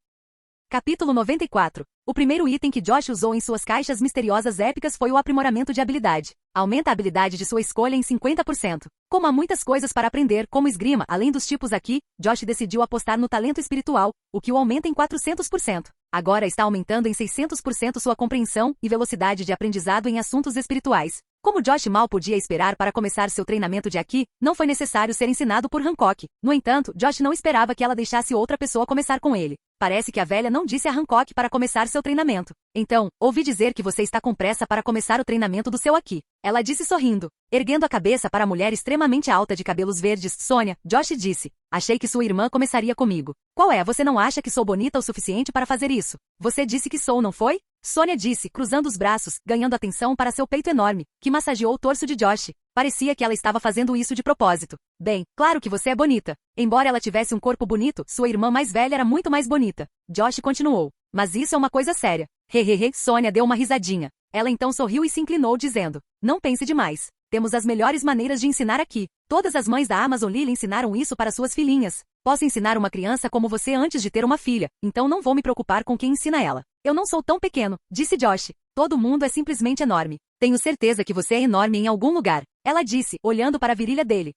Capítulo 94. O primeiro item que Josh usou em suas caixas misteriosas épicas foi o aprimoramento de habilidade. Aumenta a habilidade de sua escolha em 50%. Como há muitas coisas para aprender, como esgrima, além dos tipos aqui, Josh decidiu apostar no talento espiritual, o que o aumenta em 400%. Agora está aumentando em 600% sua compreensão e velocidade de aprendizado em assuntos espirituais. Como Josh mal podia esperar para começar seu treinamento de aqui, não foi necessário ser ensinado por Hancock. No entanto, Josh não esperava que ela deixasse outra pessoa começar com ele. Parece que a velha não disse a Hancock para começar seu treinamento. Então, ouvi dizer que você está com pressa para começar o treinamento do seu aqui. Ela disse sorrindo. Erguendo a cabeça para a mulher extremamente alta de cabelos verdes, Sônia, Josh disse. Achei que sua irmã começaria comigo. Qual é? Você não acha que sou bonita o suficiente para fazer isso? Você disse que sou, não foi? Sônia disse, cruzando os braços, ganhando atenção para seu peito enorme, que massageou o torso de Josh. Parecia que ela estava fazendo isso de propósito. Bem, claro que você é bonita. Embora ela tivesse um corpo bonito, sua irmã mais velha era muito mais bonita. Josh continuou. Mas isso é uma coisa séria. Hehehe, Sônia deu uma risadinha. Ela então sorriu e se inclinou dizendo, não pense demais. Temos as melhores maneiras de ensinar aqui. Todas as mães da Amazon Lily ensinaram isso para suas filhinhas. Posso ensinar uma criança como você antes de ter uma filha, então não vou me preocupar com quem ensina ela. Eu não sou tão pequeno, disse Josh. Todo mundo é simplesmente enorme. Tenho certeza que você é enorme em algum lugar. Ela disse, olhando para a virilha dele.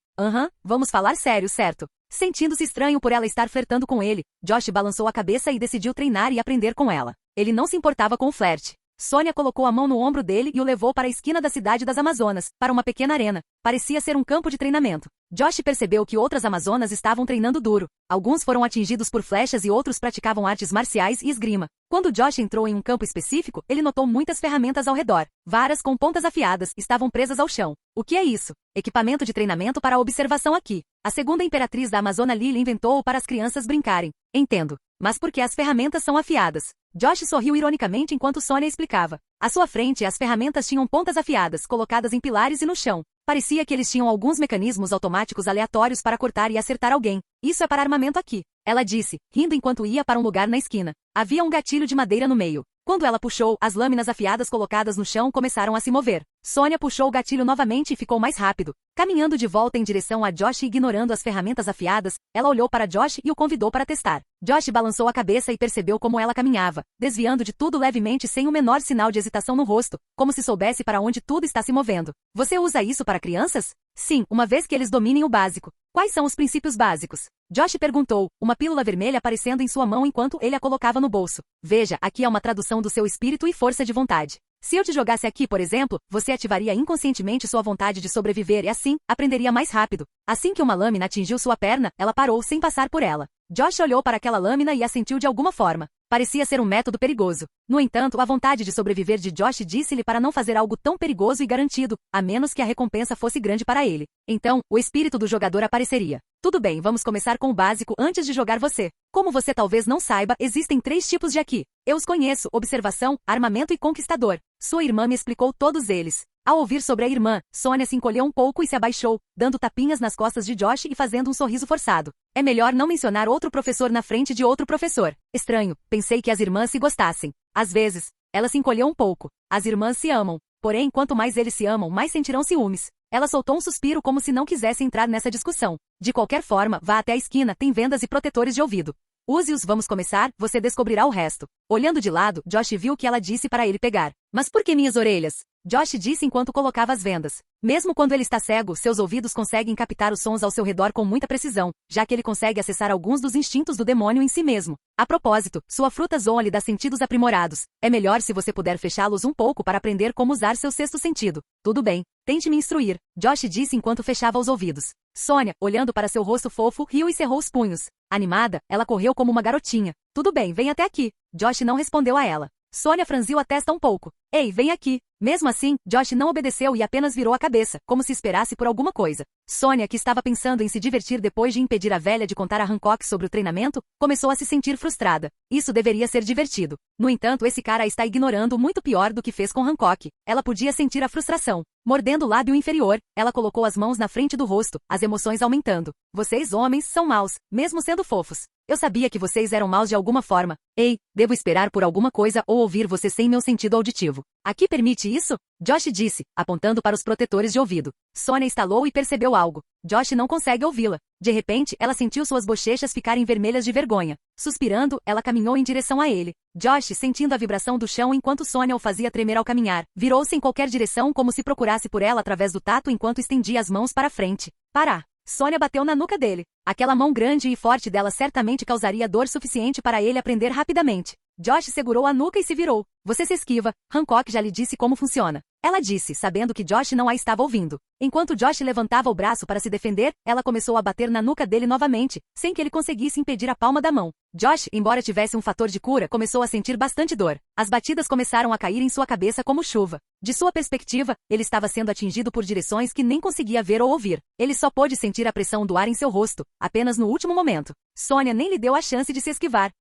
Vamos falar sério, certo? Sentindo-se estranho por ela estar flertando com ele, Josh balançou a cabeça e decidiu treinar e aprender com ela. Ele não se importava com o flerte. Sônia colocou a mão no ombro dele e o levou para a esquina da cidade das Amazonas, para uma pequena arena. Parecia ser um campo de treinamento. Josh percebeu que outras Amazonas estavam treinando duro. Alguns foram atingidos por flechas e outros praticavam artes marciais e esgrima. Quando Josh entrou em um campo específico, ele notou muitas ferramentas ao redor. Varas com pontas afiadas estavam presas ao chão. O que é isso? Equipamento de treinamento para a observação aqui. A segunda imperatriz da Amazona Lily inventou-o para as crianças brincarem. Entendo. Mas por que as ferramentas são afiadas? Josh sorriu ironicamente enquanto Sônia explicava. À sua frente, as ferramentas tinham pontas afiadas, colocadas em pilares e no chão. Parecia que eles tinham alguns mecanismos automáticos aleatórios para cortar e acertar alguém. Isso é para armamento aqui. Ela disse, rindo enquanto ia para um lugar na esquina. Havia um gatilho de madeira no meio. Quando ela puxou, as lâminas afiadas colocadas no chão começaram a se mover. Sônia puxou o gatilho novamente e ficou mais rápido. Caminhando de volta em direção a Josh e ignorando as ferramentas afiadas, ela olhou para Josh e o convidou para testar. Josh balançou a cabeça e percebeu como ela caminhava, desviando de tudo levemente sem o menor sinal de hesitação no rosto, como se soubesse para onde tudo está se movendo. Você usa isso para crianças? Sim, uma vez que eles dominem o básico. Quais são os princípios básicos? Josh perguntou, uma pílula vermelha aparecendo em sua mão enquanto ele a colocava no bolso. Veja, aqui é uma tradução do seu espírito e força de vontade. Se eu te jogasse aqui, por exemplo, você ativaria inconscientemente sua vontade de sobreviver e assim, aprenderia mais rápido. Assim que uma lâmina atingiu sua perna, ela parou sem passar por ela. Josh olhou para aquela lâmina e a sentiu de alguma forma. Parecia ser um método perigoso. No entanto, a vontade de sobreviver de Josh disse-lhe para não fazer algo tão perigoso e garantido, a menos que a recompensa fosse grande para ele. Então, o espírito do jogador apareceria. Tudo bem, vamos começar com o básico antes de jogar você. Como você talvez não saiba, existem 3 tipos de aqui. Eu os conheço, observação, armamento e conquistador. Sua irmã me explicou todos eles. Ao ouvir sobre a irmã, Sônia se encolheu um pouco e se abaixou, dando tapinhas nas costas de Josh e fazendo um sorriso forçado. É melhor não mencionar outro professor na frente de outro professor. Estranho, pensei que as irmãs se gostassem. Às vezes, ela se encolheu um pouco. As irmãs se amam. Porém, quanto mais eles se amam, mais sentirão ciúmes. Ela soltou um suspiro como se não quisesse entrar nessa discussão. De qualquer forma, vá até a esquina, tem vendas e protetores de ouvido. Use-os, vamos começar, você descobrirá o resto. Olhando de lado, Josh viu o que ela disse para ele pegar. Mas por que minhas orelhas? Josh disse enquanto colocava as vendas. Mesmo quando ele está cego, seus ouvidos conseguem captar os sons ao seu redor com muita precisão, já que ele consegue acessar alguns dos instintos do demônio em si mesmo. A propósito, sua fruta Zoan lhe dá sentidos aprimorados. É melhor se você puder fechá-los um pouco para aprender como usar seu sexto sentido. Tudo bem, tente me instruir, Josh disse enquanto fechava os ouvidos. Sônia, olhando para seu rosto fofo, riu e cerrou os punhos. Animada, ela correu como uma garotinha. Tudo bem, vem até aqui. Josh não respondeu a ela. Sônia franziu a testa um pouco. Ei, vem aqui. Mesmo assim, Josh não obedeceu e apenas virou a cabeça, como se esperasse por alguma coisa. Sônia, que estava pensando em se divertir depois de impedir a velha de contar a Hancock sobre o treinamento, começou a se sentir frustrada. Isso deveria ser divertido. No entanto, esse cara está ignorando muito pior do que fez com Hancock. Ela podia sentir a frustração. Mordendo o lábio inferior, ela colocou as mãos na frente do rosto, as emoções aumentando. Vocês, homens, são maus, mesmo sendo fofos. Eu sabia que vocês eram maus de alguma forma. Ei, devo esperar por alguma coisa ou ouvir você sem meu sentido auditivo. Aqui permite isso? Josh disse, apontando para os protetores de ouvido. Sônia estalou e percebeu algo. Josh não consegue ouvi-la. De repente, ela sentiu suas bochechas ficarem vermelhas de vergonha. Suspirando, ela caminhou em direção a ele. Josh, sentindo a vibração do chão enquanto Sônia o fazia tremer ao caminhar, virou-se em qualquer direção como se procurasse por ela através do tato enquanto estendia as mãos para frente. Parar. Sônia bateu na nuca dele. Aquela mão grande e forte dela certamente causaria dor suficiente para ele aprender rapidamente. Josh segurou a nuca e se virou. Você se esquiva, Hancock já lhe disse como funciona. Ela disse, sabendo que Josh não a estava ouvindo. Enquanto Josh levantava o braço para se defender, ela começou a bater na nuca dele novamente, sem que ele conseguisse impedir a palma da mão. Josh, embora tivesse um fator de cura, começou a sentir bastante dor. As batidas começaram a cair em sua cabeça como chuva. De sua perspectiva, ele estava sendo atingido por direções que nem conseguia ver ou ouvir. Ele só pôde sentir a pressão do ar em seu rosto, apenas no último momento. Sônia nem lhe deu a chance de se esquivar.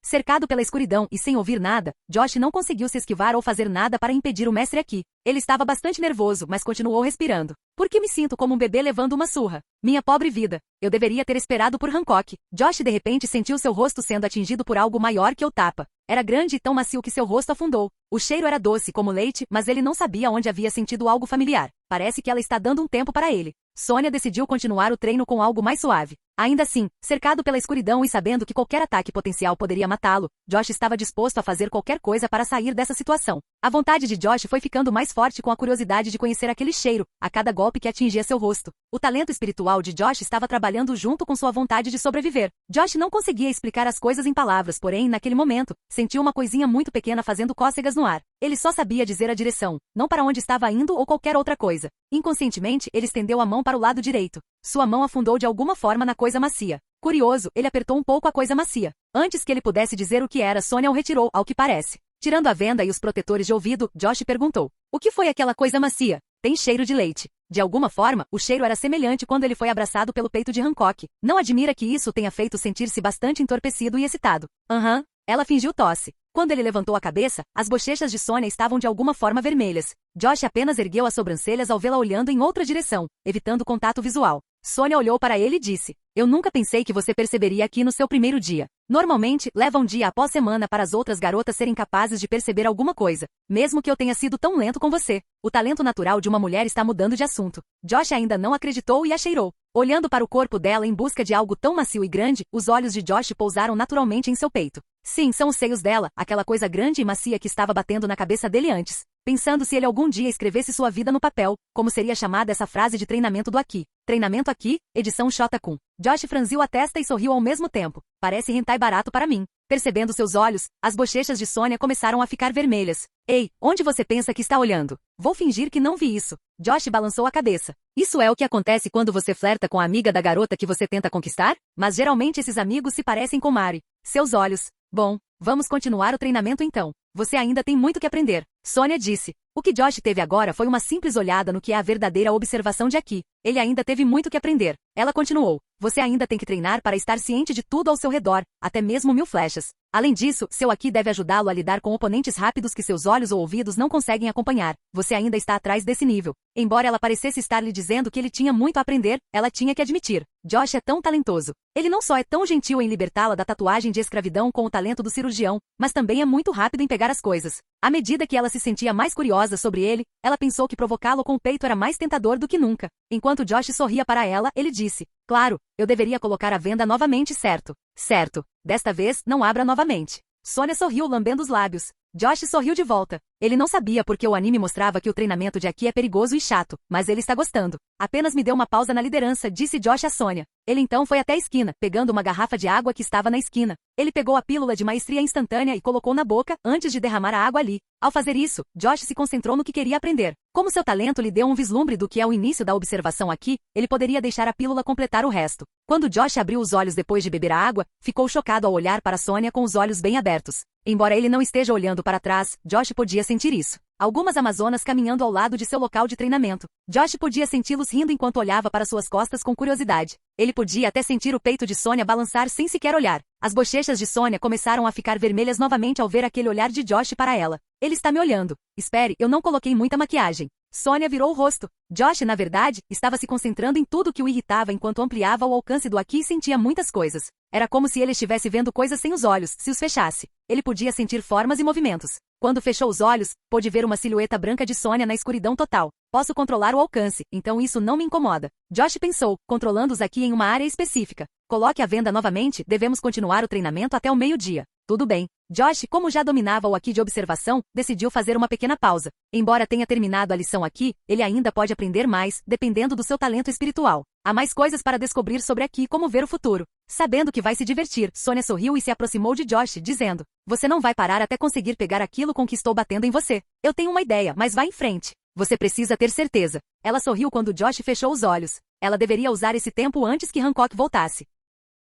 Cercado pela escuridão e sem ouvir nada, Josh não conseguiu se esquivar ou fazer nada para impedir o mestre aqui. Ele estava bastante nervoso, mas continuou respirando. Por que me sinto como um bebê levando uma surra? Minha pobre vida. Eu deveria ter esperado por Hancock. Josh de repente sentiu seu rosto sendo atingido por algo maior que o tapa. Era grande e tão macio que seu rosto afundou. O cheiro era doce como leite, mas ele não sabia onde havia sentido algo familiar. Parece que ela está dando um tempo para ele. Sônia decidiu continuar o treino com algo mais suave. Ainda assim, cercado pela escuridão e sabendo que qualquer ataque potencial poderia matá-lo, Josh estava disposto a fazer qualquer coisa para sair dessa situação. A vontade de Josh foi ficando mais forte com a curiosidade de conhecer aquele cheiro, a cada golpe que atingia seu rosto. O talento espiritual de Josh estava trabalhando junto com sua vontade de sobreviver. Josh não conseguia explicar as coisas em palavras, porém, naquele momento, sentiu uma coisinha muito pequena fazendo cócegas no ar. Ele só sabia dizer a direção, não para onde estava indo ou qualquer outra coisa. Inconscientemente, ele estendeu a mão para o lado direito. Sua mão afundou de alguma forma na coisa macia. Curioso, ele apertou um pouco a coisa macia. Antes que ele pudesse dizer o que era, Sônia o retirou, ao que parece. Tirando a venda e os protetores de ouvido, Josh perguntou. O que foi aquela coisa macia? Tem cheiro de leite. De alguma forma, o cheiro era semelhante quando ele foi abraçado pelo peito de Hancock. Não admira que isso tenha feito sentir-se bastante entorpecido e excitado. Aham. Ela fingiu tosse. Quando ele levantou a cabeça, as bochechas de Sônia estavam de alguma forma vermelhas. Josh apenas ergueu as sobrancelhas ao vê-la olhando em outra direção, evitando contato visual. Sônia olhou para ele e disse, eu nunca pensei que você perceberia aqui no seu primeiro dia. Normalmente, leva um dia após semana para as outras garotas serem capazes de perceber alguma coisa, mesmo que eu tenha sido tão lento com você. O talento natural de uma mulher está mudando de assunto. Josh ainda não acreditou e a cheirou. Olhando para o corpo dela em busca de algo tão macio e grande, os olhos de Josh pousaram naturalmente em seu peito. Sim, são os seios dela, aquela coisa grande e macia que estava batendo na cabeça dele antes. Pensando se ele algum dia escrevesse sua vida no papel, como seria chamada essa frase de treinamento do aqui. Treinamento aqui, edição Shota-kun. Josh franziu a testa e sorriu ao mesmo tempo. Parece hentai barato para mim. Percebendo seus olhos, as bochechas de Sônia começaram a ficar vermelhas. Ei, onde você pensa que está olhando? Vou fingir que não vi isso. Josh balançou a cabeça. Isso é o que acontece quando você flerta com a amiga da garota que você tenta conquistar? Mas geralmente esses amigos se parecem com Mari. Seus olhos. Bom, vamos continuar o treinamento então. Você ainda tem muito que aprender. Sônia disse. O que Josh teve agora foi uma simples olhada no que é a verdadeira observação de aqui. Ele ainda teve muito que aprender. Ela continuou. Você ainda tem que treinar para estar ciente de tudo ao seu redor, até mesmo 1000 flechas. Além disso, seu aqui deve ajudá-lo a lidar com oponentes rápidos que seus olhos ou ouvidos não conseguem acompanhar. Você ainda está atrás desse nível. Embora ela parecesse estar lhe dizendo que ele tinha muito a aprender, ela tinha que admitir. Josh é tão talentoso. Ele não só é tão gentil em libertá-la da tatuagem de escravidão com o talento do cirurgião, mas também é muito rápido em pegar as coisas. À medida que ela se sentia mais curiosa sobre ele, ela pensou que provocá-lo com o peito era mais tentador do que nunca. Enquanto Josh sorria para ela, ele disse, claro, eu deveria colocar a venda novamente, certo? Certo. Desta vez, não abra novamente. Sônia sorriu lambendo os lábios. Josh sorriu de volta. Ele não sabia porque o anime mostrava que o treinamento de Aki é perigoso e chato, mas ele está gostando. Apenas me deu uma pausa na liderança, disse Josh a Sônia. Ele então foi até a esquina, pegando uma garrafa de água que estava na esquina. Ele pegou a pílula de maestria instantânea e colocou na boca, antes de derramar a água ali. Ao fazer isso, Josh se concentrou no que queria aprender. Como seu talento lhe deu um vislumbre do que é o início da observação aqui, ele poderia deixar a pílula completar o resto. Quando Josh abriu os olhos depois de beber a água, ficou chocado ao olhar para Sônia com os olhos bem abertos. Embora ele não esteja olhando para trás, Josh podia sentir isso. Algumas amazonas caminhando ao lado de seu local de treinamento. Josh podia senti-los rindo enquanto olhava para suas costas com curiosidade. Ele podia até sentir o peito de Sônia balançar sem sequer olhar. As bochechas de Sônia começaram a ficar vermelhas novamente ao ver aquele olhar de Josh para ela. Ele está me olhando. Espere, eu não coloquei muita maquiagem. Sônia virou o rosto. Josh, na verdade, estava se concentrando em tudo que o irritava enquanto ampliava o alcance do Aki e sentia muitas coisas. Era como se ele estivesse vendo coisas sem os olhos, se os fechasse. Ele podia sentir formas e movimentos. Quando fechou os olhos, pôde ver uma silhueta branca de Sônia na escuridão total. Posso controlar o alcance, então isso não me incomoda. Josh pensou, controlando-os aqui em uma área específica. Coloque a venda novamente, devemos continuar o treinamento até o meio-dia. Tudo bem. Josh, como já dominava o Aki de observação, decidiu fazer uma pequena pausa. Embora tenha terminado a lição aqui, ele ainda pode aprender mais, dependendo do seu talento espiritual. Há mais coisas para descobrir sobre Aki, como ver o futuro. Sabendo que vai se divertir, Sônia sorriu e se aproximou de Josh, dizendo: Você não vai parar até conseguir pegar aquilo com que estou batendo em você. Eu tenho uma ideia, mas vá em frente. Você precisa ter certeza. Ela sorriu quando Josh fechou os olhos. Ela deveria usar esse tempo antes que Hancock voltasse.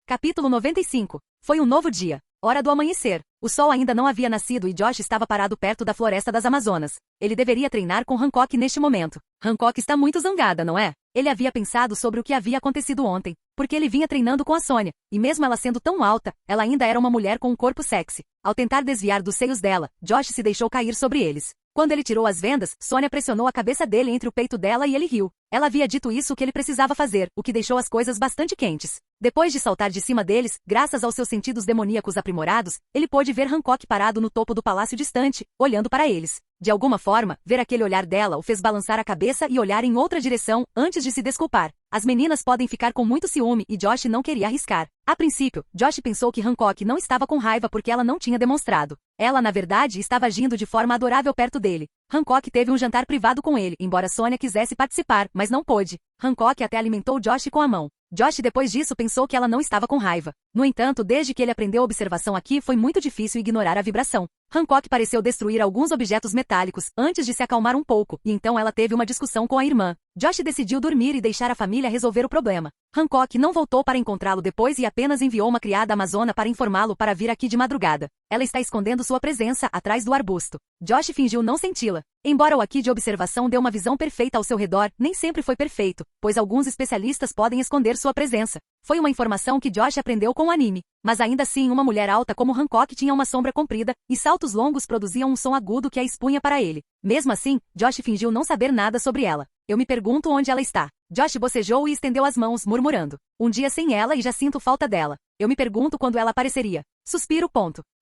Capítulo 95. Foi um novo dia. Hora do amanhecer. O sol ainda não havia nascido e Josh estava parado perto da floresta das Amazonas. Ele deveria treinar com Hancock neste momento. Hancock está muito zangada, não é? Ele havia pensado sobre o que havia acontecido ontem, porque ele vinha treinando com a Sônia, e mesmo ela sendo tão alta, ela ainda era uma mulher com um corpo sexy. Ao tentar desviar dos seios dela, Josh se deixou cair sobre eles. Quando ele tirou as vendas, Sônia pressionou a cabeça dele entre o peito dela e ele riu. Ela havia dito isso que ele precisava fazer, o que deixou as coisas bastante quentes. Depois de saltar de cima deles, graças aos seus sentidos demoníacos aprimorados, ele pôde ver Hancock parado no topo do palácio distante, olhando para eles. De alguma forma, ver aquele olhar dela o fez balançar a cabeça e olhar em outra direção, antes de se desculpar. As meninas podem ficar com muito ciúme e Josh não queria arriscar. A princípio, Josh pensou que Hancock não estava com raiva porque ela não tinha demonstrado. Ela, na verdade, estava agindo de forma adorável perto dele. Hancock teve um jantar privado com ele, embora Sônia quisesse participar, mas não pôde. Hancock até alimentou Josh com a mão. Josh depois disso pensou que ela não estava com raiva. No entanto, desde que ele aprendeu a observação aqui foi muito difícil ignorar a vibração. Hancock pareceu destruir alguns objetos metálicos antes de se acalmar um pouco, e então ela teve uma discussão com a irmã. Josh decidiu dormir e deixar a família resolver o problema. Hancock não voltou para encontrá-lo depois e apenas enviou uma criada amazona para informá-lo para vir aqui de madrugada. Ela está escondendo sua presença atrás do arbusto. Josh fingiu não senti-la. Embora o Aki de observação dê uma visão perfeita ao seu redor, nem sempre foi perfeito, pois alguns especialistas podem esconder sua presença. Foi uma informação que Josh aprendeu com o anime. Mas ainda assim, uma mulher alta como Hancock tinha uma sombra comprida, e saltos longos produziam um som agudo que a expunha para ele. Mesmo assim, Josh fingiu não saber nada sobre ela. Eu me pergunto onde ela está. Josh bocejou e estendeu as mãos, murmurando. Um dia sem ela e já sinto falta dela. Eu me pergunto quando ela apareceria. Suspiro.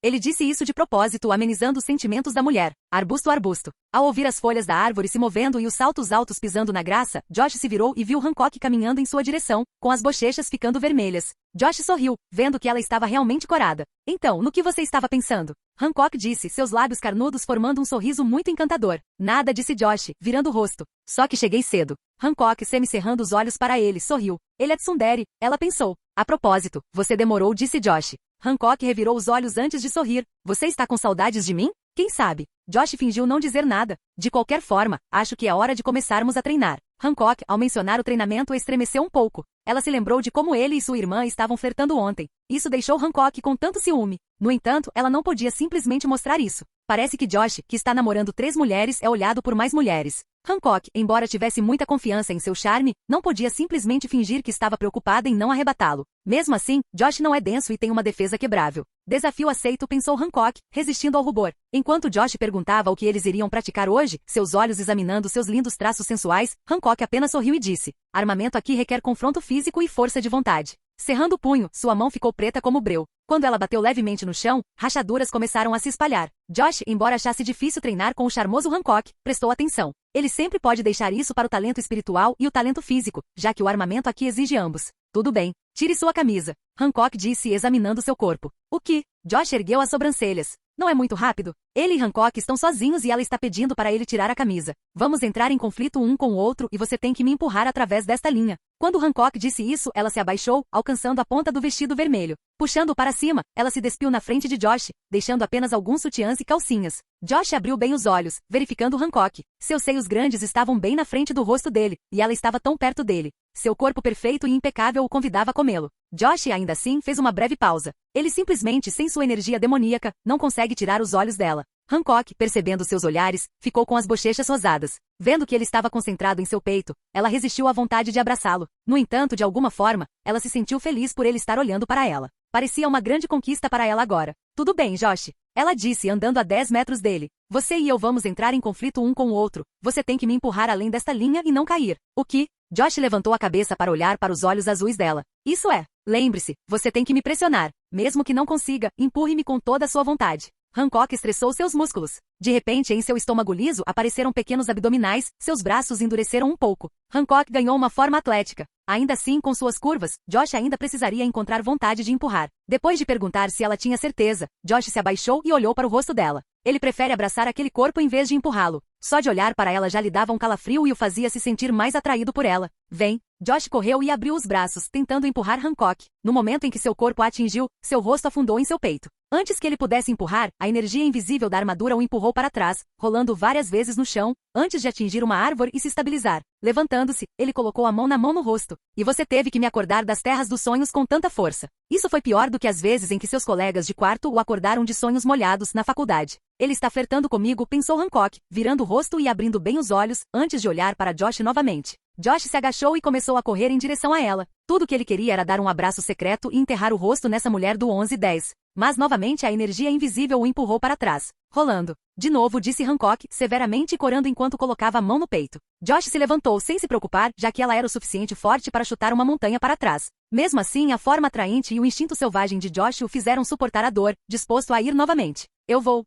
Ele disse isso de propósito, amenizando os sentimentos da mulher. Arbusto, arbusto. Ao ouvir as folhas da árvore se movendo e os saltos altos pisando na graça, Josh se virou e viu Hancock caminhando em sua direção, com as bochechas ficando vermelhas. Josh sorriu, vendo que ela estava realmente corada. Então, no que você estava pensando? Hancock disse, seus lábios carnudos formando um sorriso muito encantador. Nada, disse Josh, virando o rosto. Só que cheguei cedo. Hancock, semicerrando os olhos para ele, sorriu. Ele é tsundere, ela pensou. A propósito, você demorou, disse Josh. Hancock revirou os olhos antes de sorrir. Você está com saudades de mim? Quem sabe? Josh fingiu não dizer nada. De qualquer forma, acho que é hora de começarmos a treinar. Hancock, ao mencionar o treinamento, estremeceu um pouco. Ela se lembrou de como ele e sua irmã estavam flertando ontem. Isso deixou Hancock com tanto ciúme. No entanto, ela não podia simplesmente mostrar isso. Parece que Josh, que está namorando 3 mulheres, é olhado por mais mulheres. Hancock, embora tivesse muita confiança em seu charme, não podia simplesmente fingir que estava preocupada em não arrebatá-lo. Mesmo assim, Josh não é denso e tem uma defesa quebrável. Desafio aceito, pensou Hancock, resistindo ao rubor. Enquanto Josh perguntava o que eles iriam praticar hoje, seus olhos examinando seus lindos traços sensuais, Hancock apenas sorriu e disse: armamento aqui requer confronto físico e força de vontade. Cerrando o punho, sua mão ficou preta como breu. Quando ela bateu levemente no chão, rachaduras começaram a se espalhar. Josh, embora achasse difícil treinar com o charmoso Hancock, prestou atenção. Ele sempre pode deixar isso para o talento espiritual e o talento físico, já que o armamento aqui exige ambos. Tudo bem, tire sua camisa. Hancock disse examinando seu corpo. O que? Josh ergueu as sobrancelhas. Não é muito rápido? Ele e Hancock estão sozinhos e ela está pedindo para ele tirar a camisa. Vamos entrar em conflito um com o outro e você tem que me empurrar através desta linha. Quando Hancock disse isso, ela se abaixou, alcançando a ponta do vestido vermelho. Puxando-o para cima, ela se despiu na frente de Josh, deixando apenas alguns sutiãs e calcinhas. Josh abriu bem os olhos, verificando Hancock. Seus seios grandes estavam bem na frente do rosto dele, e ela estava tão perto dele. Seu corpo perfeito e impecável o convidava a comê-lo. Josh, ainda assim, fez uma breve pausa. Ele simplesmente, sem sua energia demoníaca, não consegue tirar os olhos dela. Hancock, percebendo seus olhares, ficou com as bochechas rosadas. Vendo que ele estava concentrado em seu peito, ela resistiu à vontade de abraçá-lo. No entanto, de alguma forma, ela se sentiu feliz por ele estar olhando para ela. Parecia uma grande conquista para ela agora. Tudo bem, Josh. Ela disse, andando a 10 metros dele. Você e eu vamos entrar em conflito um com o outro. Você tem que me empurrar além desta linha e não cair. O que? Josh levantou a cabeça para olhar para os olhos azuis dela. Isso é. Lembre-se, você tem que me pressionar. Mesmo que não consiga, empurre-me com toda a sua vontade. Hancock estressou seus músculos. De repente, em seu estômago liso, apareceram pequenos abdominais, seus braços endureceram um pouco. Hancock ganhou uma forma atlética. Ainda assim, com suas curvas, Josh ainda precisaria encontrar vontade de empurrar. Depois de perguntar se ela tinha certeza, Josh se abaixou e olhou para o rosto dela. Ele prefere abraçar aquele corpo em vez de empurrá-lo. Só de olhar para ela já lhe dava um calafrio e o fazia se sentir mais atraído por ela. Vem! Josh correu e abriu os braços, tentando empurrar Hancock. No momento em que seu corpo a atingiu, seu rosto afundou em seu peito. Antes que ele pudesse empurrar, a energia invisível da armadura o empurrou para trás, rolando várias vezes no chão, antes de atingir uma árvore e se estabilizar. Levantando-se, ele colocou a mão na mão no rosto. E você teve que me acordar das terras dos sonhos com tanta força. Isso foi pior do que as vezes em que seus colegas de quarto o acordaram de sonhos molhados na faculdade. Ele está flertando comigo, pensou Hancock, virando o rosto e abrindo bem os olhos, antes de olhar para Josh novamente. Josh se agachou e começou a correr em direção a ela. Tudo o que ele queria era dar um abraço secreto e enterrar o rosto nessa mulher do 11-10. Mas novamente a energia invisível o empurrou para trás. Rolando. De novo, disse Hancock, severamente e corando enquanto colocava a mão no peito. Josh se levantou sem se preocupar, já que ela era o suficiente forte para chutar uma montanha para trás. Mesmo assim, a forma atraente e o instinto selvagem de Josh o fizeram suportar a dor, disposto a ir novamente. Eu vou.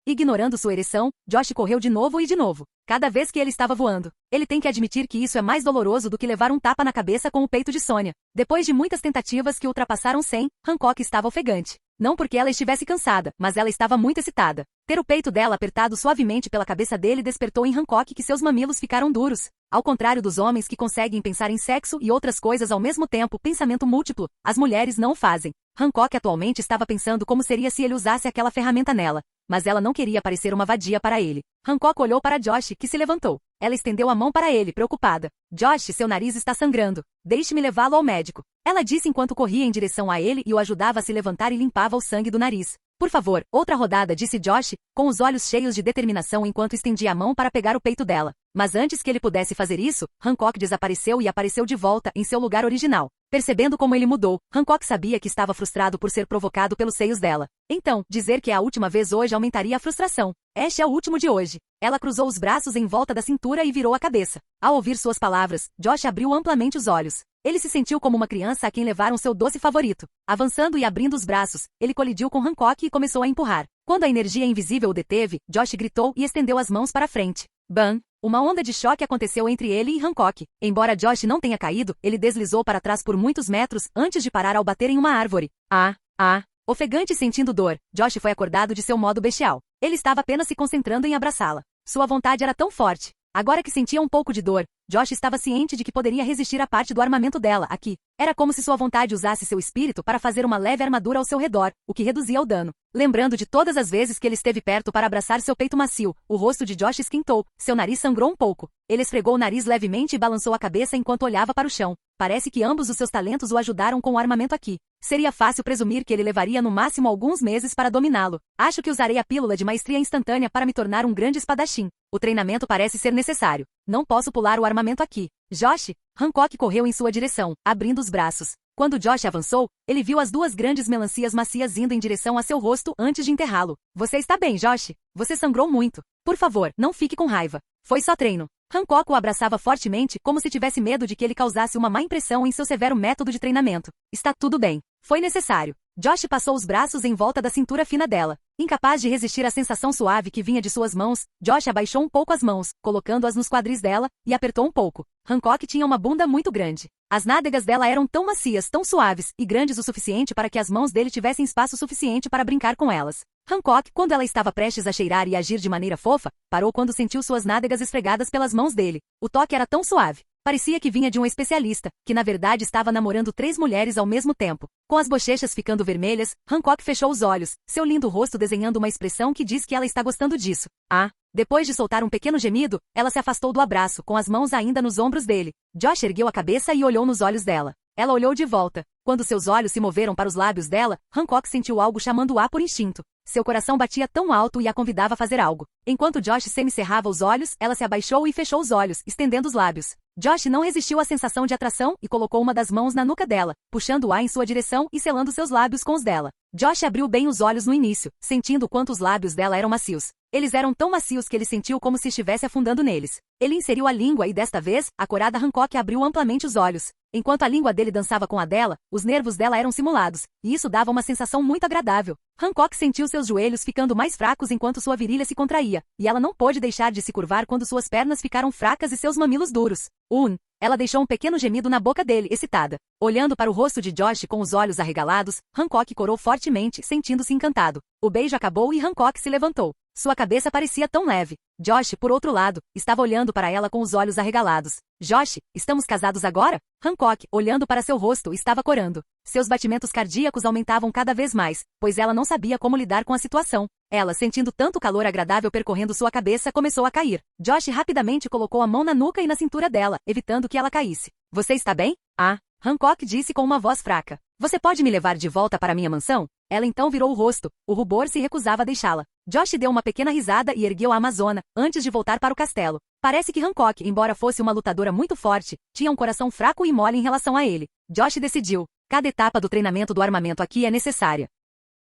Ignorando sua ereção, Josh correu de novo e de novo. Cada vez que ele estava voando. Ele tem que admitir que isso é mais doloroso do que levar um tapa na cabeça com o peito de Sonya. Depois de muitas tentativas que ultrapassaram 100, Hancock estava ofegante. Não porque ela estivesse cansada, mas ela estava muito excitada. Ter o peito dela apertado suavemente pela cabeça dele despertou em Hancock que seus mamilos ficaram duros. Ao contrário dos homens que conseguem pensar em sexo e outras coisas ao mesmo tempo, pensamento múltiplo, as mulheres não o fazem. Hancock atualmente estava pensando como seria se ele usasse aquela ferramenta nela. Mas ela não queria parecer uma vadia para ele. Hancock olhou para Josh, que se levantou. Ela estendeu a mão para ele, preocupada. Josh, seu nariz está sangrando. Deixe-me levá-lo ao médico. Ela disse enquanto corria em direção a ele e o ajudava a se levantar e limpava o sangue do nariz. Por favor, outra rodada, disse Josh, com os olhos cheios de determinação enquanto estendia a mão para pegar o peito dela. Mas antes que ele pudesse fazer isso, Hancock desapareceu e apareceu de volta em seu lugar original. Percebendo como ele mudou, Hancock sabia que estava frustrado por ser provocado pelos seios dela. Então, dizer que é a última vez hoje aumentaria a frustração. Este é o último de hoje. Ela cruzou os braços em volta da cintura e virou a cabeça. Ao ouvir suas palavras, Josh abriu amplamente os olhos. Ele se sentiu como uma criança a quem levaram seu doce favorito. Avançando e abrindo os braços, ele colidiu com Hancock e começou a empurrar. Quando a energia invisível o deteve, Josh gritou e estendeu as mãos para frente. Bam! Uma onda de choque aconteceu entre ele e Hancock. Embora Josh não tenha caído, ele deslizou para trás por muitos metros antes de parar ao bater em uma árvore. Ofegante e sentindo dor, Josh foi acordado de seu modo bestial. Ele estava apenas se concentrando em abraçá-la. Sua vontade era tão forte. Agora que sentia um pouco de dor, Josh estava ciente de que poderia resistir à parte do armamento dela, aqui. Era como se sua vontade usasse seu espírito para fazer uma leve armadura ao seu redor, o que reduzia o dano. Lembrando de todas as vezes que ele esteve perto para abraçar seu peito macio, o rosto de Josh esquentou, seu nariz sangrou um pouco. Ele esfregou o nariz levemente e balançou a cabeça enquanto olhava para o chão. Parece que ambos os seus talentos o ajudaram com o armamento aqui. Seria fácil presumir que ele levaria no máximo alguns meses para dominá-lo. Acho que usarei a pílula de maestria instantânea para me tornar um grande espadachim. O treinamento parece ser necessário. Não posso pular o armamento aqui. Josh? Hancock correu em sua direção, abrindo os braços. Quando Josh avançou, ele viu as duas grandes melancias macias indo em direção a seu rosto antes de enterrá-lo. Você está bem, Josh? Você sangrou muito. Por favor, não fique com raiva. Foi só treino. Hancock o abraçava fortemente, como se tivesse medo de que ele causasse uma má impressão em seu severo método de treinamento. Está tudo bem. Foi necessário. Josh passou os braços em volta da cintura fina dela. Incapaz de resistir à sensação suave que vinha de suas mãos, Josh abaixou um pouco as mãos, colocando-as nos quadris dela, e apertou um pouco. Hancock tinha uma bunda muito grande. As nádegas dela eram tão macias, tão suaves, e grandes o suficiente para que as mãos dele tivessem espaço suficiente para brincar com elas. Hancock, quando ela estava prestes a cheirar e agir de maneira fofa, parou quando sentiu suas nádegas esfregadas pelas mãos dele. O toque era tão suave. Parecia que vinha de um especialista, que na verdade estava namorando 3 mulheres ao mesmo tempo. Com as bochechas ficando vermelhas, Hancock fechou os olhos, seu lindo rosto desenhando uma expressão que diz que ela está gostando disso. Depois de soltar um pequeno gemido, ela se afastou do abraço, com as mãos ainda nos ombros dele. Josh ergueu a cabeça e olhou nos olhos dela. Ela olhou de volta. Quando seus olhos se moveram para os lábios dela, Hancock sentiu algo chamando-a por instinto. Seu coração batia tão alto e a convidava a fazer algo. Enquanto Josh semicerrava os olhos, ela se abaixou e fechou os olhos, estendendo os lábios. Josh não resistiu à sensação de atração e colocou uma das mãos na nuca dela, puxando-a em sua direção e selando seus lábios com os dela. Josh abriu bem os olhos no início, sentindo quanto os lábios dela eram macios. Eles eram tão macios que ele sentiu como se estivesse afundando neles. Ele inseriu a língua e desta vez, a corada Hancock abriu amplamente os olhos. Enquanto a língua dele dançava com a dela, os nervos dela eram simulados, e isso dava uma sensação muito agradável. Hancock sentiu seus joelhos ficando mais fracos enquanto sua virilha se contraía, e ela não pôde deixar de se curvar quando suas pernas ficaram fracas e seus mamilos duros. Ela deixou um pequeno gemido na boca dele, excitada. Olhando para o rosto de Josh com os olhos arregalados, Hancock corou fortemente, sentindo-se encantado. O beijo acabou e Hancock se levantou. Sua cabeça parecia tão leve. Josh, por outro lado, estava olhando para ela com os olhos arregalados. Josh, estamos casados agora? Hancock, olhando para seu rosto, estava corando. Seus batimentos cardíacos aumentavam cada vez mais, pois ela não sabia como lidar com a situação. Ela, sentindo tanto calor agradável percorrendo sua cabeça, começou a cair. Josh rapidamente colocou a mão na nuca e na cintura dela, evitando que ela caísse. Você está bem? Hancock disse com uma voz fraca. Você pode me levar de volta para minha mansão? Ela então virou o rosto. O rubor se recusava a deixá-la. Josh deu uma pequena risada e ergueu a amazona, antes de voltar para o castelo. Parece que Hancock, embora fosse uma lutadora muito forte, tinha um coração fraco e mole em relação a ele. Josh decidiu. Cada etapa do treinamento do armamento aqui é necessária.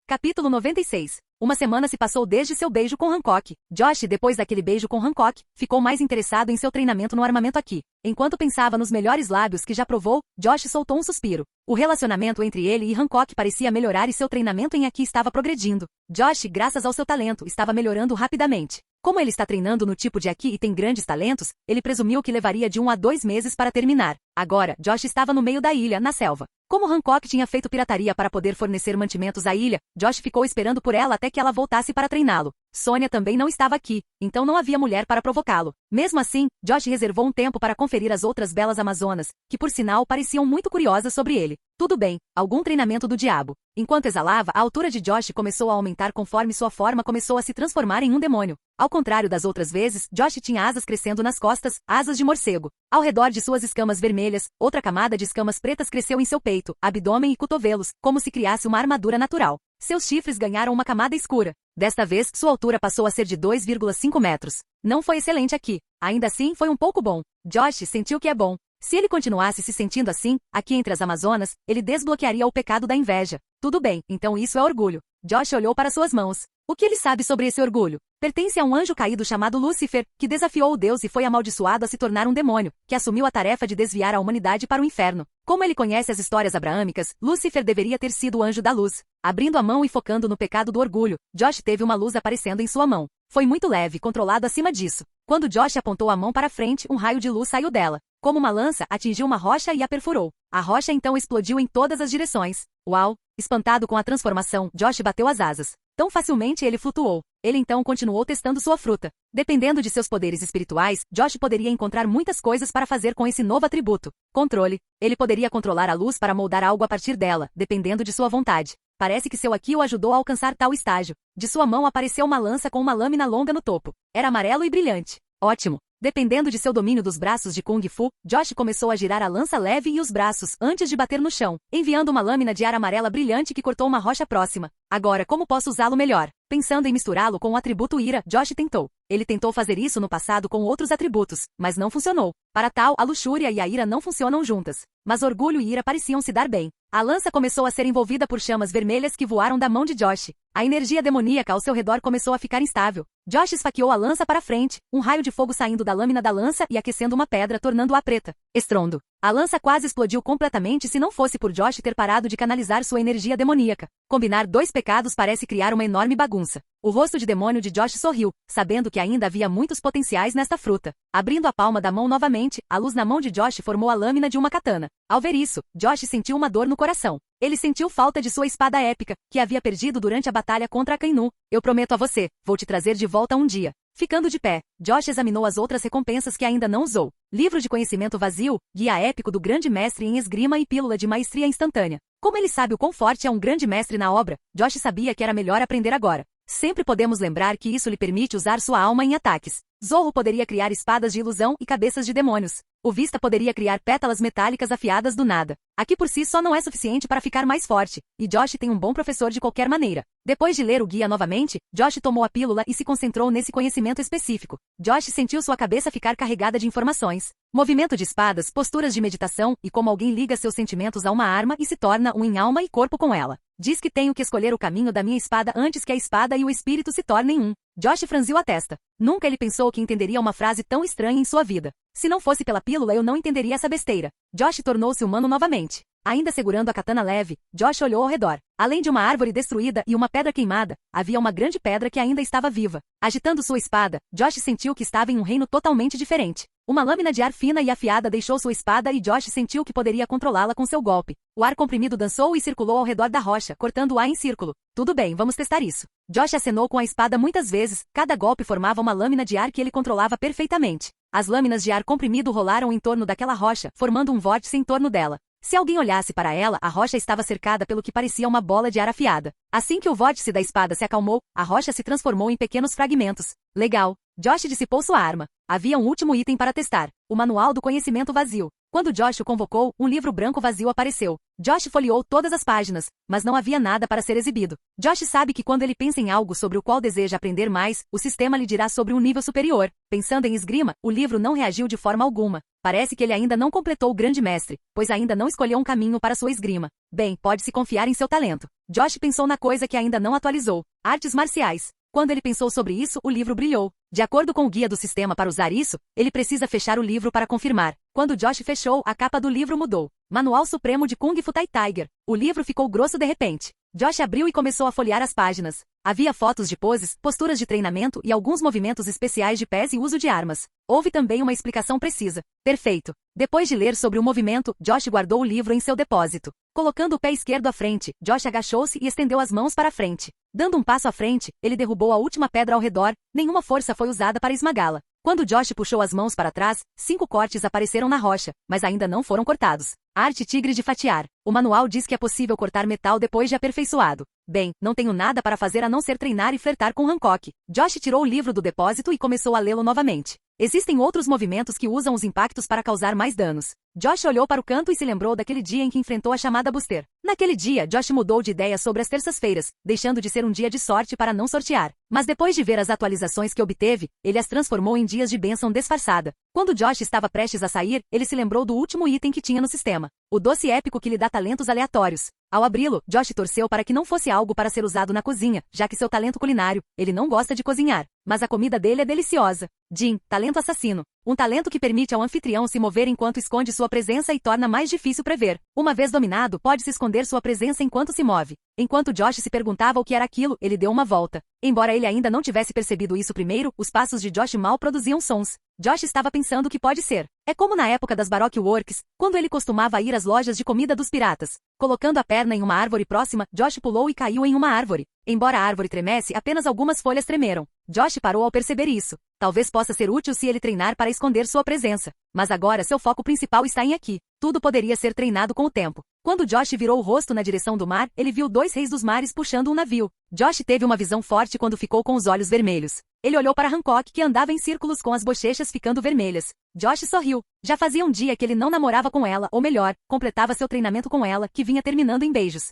Capítulo 96. Uma semana se passou desde seu beijo com Hancock. Josh, depois daquele beijo com Hancock, ficou mais interessado em seu treinamento no armamento aqui. Enquanto pensava nos melhores lábios que já provou, Josh soltou um suspiro. O relacionamento entre ele e Hancock parecia melhorar e seu treinamento em aqui estava progredindo. Josh, graças ao seu talento, estava melhorando rapidamente. Como ele está treinando no tipo de aqui e tem grandes talentos, ele presumiu que levaria de 1 a 2 meses para terminar. Agora, Josh estava no meio da ilha, na selva. Como Hancock tinha feito pirataria para poder fornecer mantimentos à ilha, Josh ficou esperando por ela até que ela voltasse para treiná-lo. Sonia também não estava aqui, então não havia mulher para provocá-lo. Mesmo assim, Josh reservou um tempo para conferir as outras belas amazonas, que por sinal pareciam muito curiosas sobre ele. Tudo bem, algum treinamento do diabo. Enquanto exalava, a altura de Josh começou a aumentar conforme sua forma começou a se transformar em um demônio. Ao contrário das outras vezes, Josh tinha asas crescendo nas costas, asas de morcego. Ao redor de suas escamas vermelhas, outra camada de escamas pretas cresceu em seu peito, abdômen e cotovelos, como se criasse uma armadura natural. Seus chifres ganharam uma camada escura. Desta vez, sua altura passou a ser de 2,5 metros. Não foi excelente aqui. Ainda assim, foi um pouco bom. Josh sentiu que é bom. Se ele continuasse se sentindo assim, aqui entre as Amazonas, ele desbloquearia o pecado da inveja. Tudo bem, então isso é orgulho. Josh olhou para suas mãos. O que ele sabe sobre esse orgulho? Pertence a um anjo caído chamado Lúcifer, que desafiou o Deus e foi amaldiçoado a se tornar um demônio, que assumiu a tarefa de desviar a humanidade para o inferno. Como ele conhece as histórias abraâmicas, Lúcifer deveria ter sido o anjo da luz. Abrindo a mão e focando no pecado do orgulho, Josh teve uma luz aparecendo em sua mão. Foi muito leve, controlado acima disso. Quando Josh apontou a mão para frente, um raio de luz saiu dela. Como uma lança, atingiu uma rocha e a perfurou. A rocha então explodiu em todas as direções. Uau! Espantado com a transformação, Josh bateu as asas. Tão facilmente ele flutuou. Ele então continuou testando sua fruta. Dependendo de seus poderes espirituais, Josh poderia encontrar muitas coisas para fazer com esse novo atributo. Controle. Ele poderia controlar a luz para moldar algo a partir dela, dependendo de sua vontade. Parece que seu Aqui o ajudou a alcançar tal estágio. De sua mão apareceu uma lança com uma lâmina longa no topo. Era amarelo e brilhante. Ótimo! Dependendo de seu domínio dos braços de Kung Fu, Josh começou a girar a lança leve e os braços, antes de bater no chão, enviando uma lâmina de ar amarela brilhante que cortou uma rocha próxima. Agora, como posso usá-lo melhor? Pensando em misturá-lo com o atributo ira, Josh tentou. Ele tentou fazer isso no passado com outros atributos, mas não funcionou. Para tal, a luxúria e a ira não funcionam juntas. Mas orgulho e ira pareciam se dar bem. A lança começou a ser envolvida por chamas vermelhas que voaram da mão de Josh. A energia demoníaca ao seu redor começou a ficar instável. Josh esfaqueou a lança para frente, um raio de fogo saindo da lâmina da lança e aquecendo uma pedra, tornando-a preta. Estrondo. A lança quase explodiu completamente se não fosse por Josh ter parado de canalizar sua energia demoníaca. Combinar dois pecados parece criar uma enorme bagunça. O rosto de demônio de Josh sorriu, sabendo que ainda havia muitos potenciais nesta fruta. Abrindo a palma da mão novamente, a luz na mão de Josh formou a lâmina de uma katana. Ao ver isso, Josh sentiu uma dor no coração. Ele sentiu falta de sua espada épica, que havia perdido durante a batalha contra Akainu. Eu prometo a você, vou te trazer de volta um dia. Ficando de pé, Josh examinou as outras recompensas que ainda não usou. Livro de conhecimento vazio, guia épico do grande mestre em esgrima e pílula de maestria instantânea. Como ele sabe o quão forte é um grande mestre na obra, Josh sabia que era melhor aprender agora. Sempre podemos lembrar que isso lhe permite usar sua alma em ataques. Zorro poderia criar espadas de ilusão e cabeças de demônios. O Vista poderia criar pétalas metálicas afiadas do nada. Aqui por si só não é suficiente para ficar mais forte, e Josh tem um bom professor de qualquer maneira. Depois de ler o guia novamente, Josh tomou a pílula e se concentrou nesse conhecimento específico. Josh sentiu sua cabeça ficar carregada de informações. Movimento de espadas, posturas de meditação e como alguém liga seus sentimentos a uma arma e se torna um em alma e corpo com ela. Diz que tenho que escolher o caminho da minha espada antes que a espada e o espírito se tornem um. Josh franziu a testa. Nunca ele pensou que entenderia uma frase tão estranha em sua vida. Se não fosse pela pílula eu não entenderia essa besteira. Josh tornou-se humano novamente. Ainda segurando a katana leve, Josh olhou ao redor. Além de uma árvore destruída e uma pedra queimada, havia uma grande pedra que ainda estava viva. Agitando sua espada, Josh sentiu que estava em um reino totalmente diferente. Uma lâmina de ar fina e afiada deixou sua espada e Josh sentiu que poderia controlá-la com seu golpe. O ar comprimido dançou e circulou ao redor da rocha, cortando o ar em círculo. Tudo bem, vamos testar isso. Josh acenou com a espada muitas vezes, cada golpe formava uma lâmina de ar que ele controlava perfeitamente. As lâminas de ar comprimido rolaram em torno daquela rocha, formando um vórtice em torno dela. Se alguém olhasse para ela, a rocha estava cercada pelo que parecia uma bola de ar afiada. Assim que o vórtice da espada se acalmou, a rocha se transformou em pequenos fragmentos. Legal. Josh dissipou sua arma. Havia um último item para testar, o Manual do Conhecimento Vazio. Quando Josh o convocou, um livro branco vazio apareceu. Josh folheou todas as páginas, mas não havia nada para ser exibido. Josh sabe que quando ele pensa em algo sobre o qual deseja aprender mais, o sistema lhe dirá sobre um nível superior. Pensando em esgrima, o livro não reagiu de forma alguma. Parece que ele ainda não completou o grande mestre, pois ainda não escolheu um caminho para sua esgrima. Bem, pode-se confiar em seu talento. Josh pensou na coisa que ainda não atualizou. Artes marciais. Quando ele pensou sobre isso, o livro brilhou. De acordo com o guia do sistema para usar isso, ele precisa fechar o livro para confirmar. Quando Josh fechou, a capa do livro mudou. Manual Supremo de Kung Fu Thai Tiger. O livro ficou grosso de repente. Josh abriu e começou a folhear as páginas. Havia fotos de poses, posturas de treinamento e alguns movimentos especiais de pés e uso de armas. Houve também uma explicação precisa. Perfeito. Depois de ler sobre o movimento, Josh guardou o livro em seu depósito. Colocando o pé esquerdo à frente, Josh agachou-se e estendeu as mãos para a frente. Dando um passo à frente, ele derrubou a última pedra ao redor, nenhuma força foi usada para esmagá-la. Quando Josh puxou as mãos para trás, 5 cortes apareceram na rocha, mas ainda não foram cortados. Arte tigre de fatiar. O manual diz que é possível cortar metal depois de aperfeiçoado. Bem, não tenho nada para fazer a não ser treinar e flertar com Hancock. Josh tirou o livro do depósito e começou a lê-lo novamente. Existem outros movimentos que usam os impactos para causar mais danos. Josh olhou para o canto e se lembrou daquele dia em que enfrentou a chamada Buster. Naquele dia, Josh mudou de ideia sobre as terças-feiras, deixando de ser um dia de sorte para não sortear. Mas depois de ver as atualizações que obteve, ele as transformou em dias de bênção disfarçada. Quando Josh estava prestes a sair, ele se lembrou do último item que tinha no sistema. O doce épico que lhe dá talentos aleatórios. Ao abri-lo, Josh torceu para que não fosse algo para ser usado na cozinha, já que seu talento culinário, ele não gosta de cozinhar. Mas a comida dele é deliciosa. Jin, talento assassino. Um talento que permite ao anfitrião se mover enquanto esconde sua presença e torna mais difícil prever. Uma vez dominado, pode-se esconder sua presença enquanto se move. Enquanto Josh se perguntava o que era aquilo, ele deu uma volta. Embora ele ainda não tivesse percebido isso primeiro, os passos de Josh mal produziam sons. Josh estava pensando o que pode ser. É como na época das Baroque Works, quando ele costumava ir às lojas de comida dos piratas. Colocando a perna em uma árvore próxima, Josh pulou e caiu em uma árvore. Embora a árvore tremesse, apenas algumas folhas tremeram. Josh parou ao perceber isso. Talvez possa ser útil se ele treinar para esconder sua presença. Mas agora seu foco principal está em aqui. Tudo poderia ser treinado com o tempo. Quando Josh virou o rosto na direção do mar, ele viu 2 reis dos mares puxando um navio. Josh teve uma visão forte quando ficou com os olhos vermelhos. Ele olhou para Hancock, que andava em círculos com as bochechas ficando vermelhas. Josh sorriu. Já fazia um dia que ele não namorava com ela, ou melhor, completava seu treinamento com ela, que vinha terminando em beijos.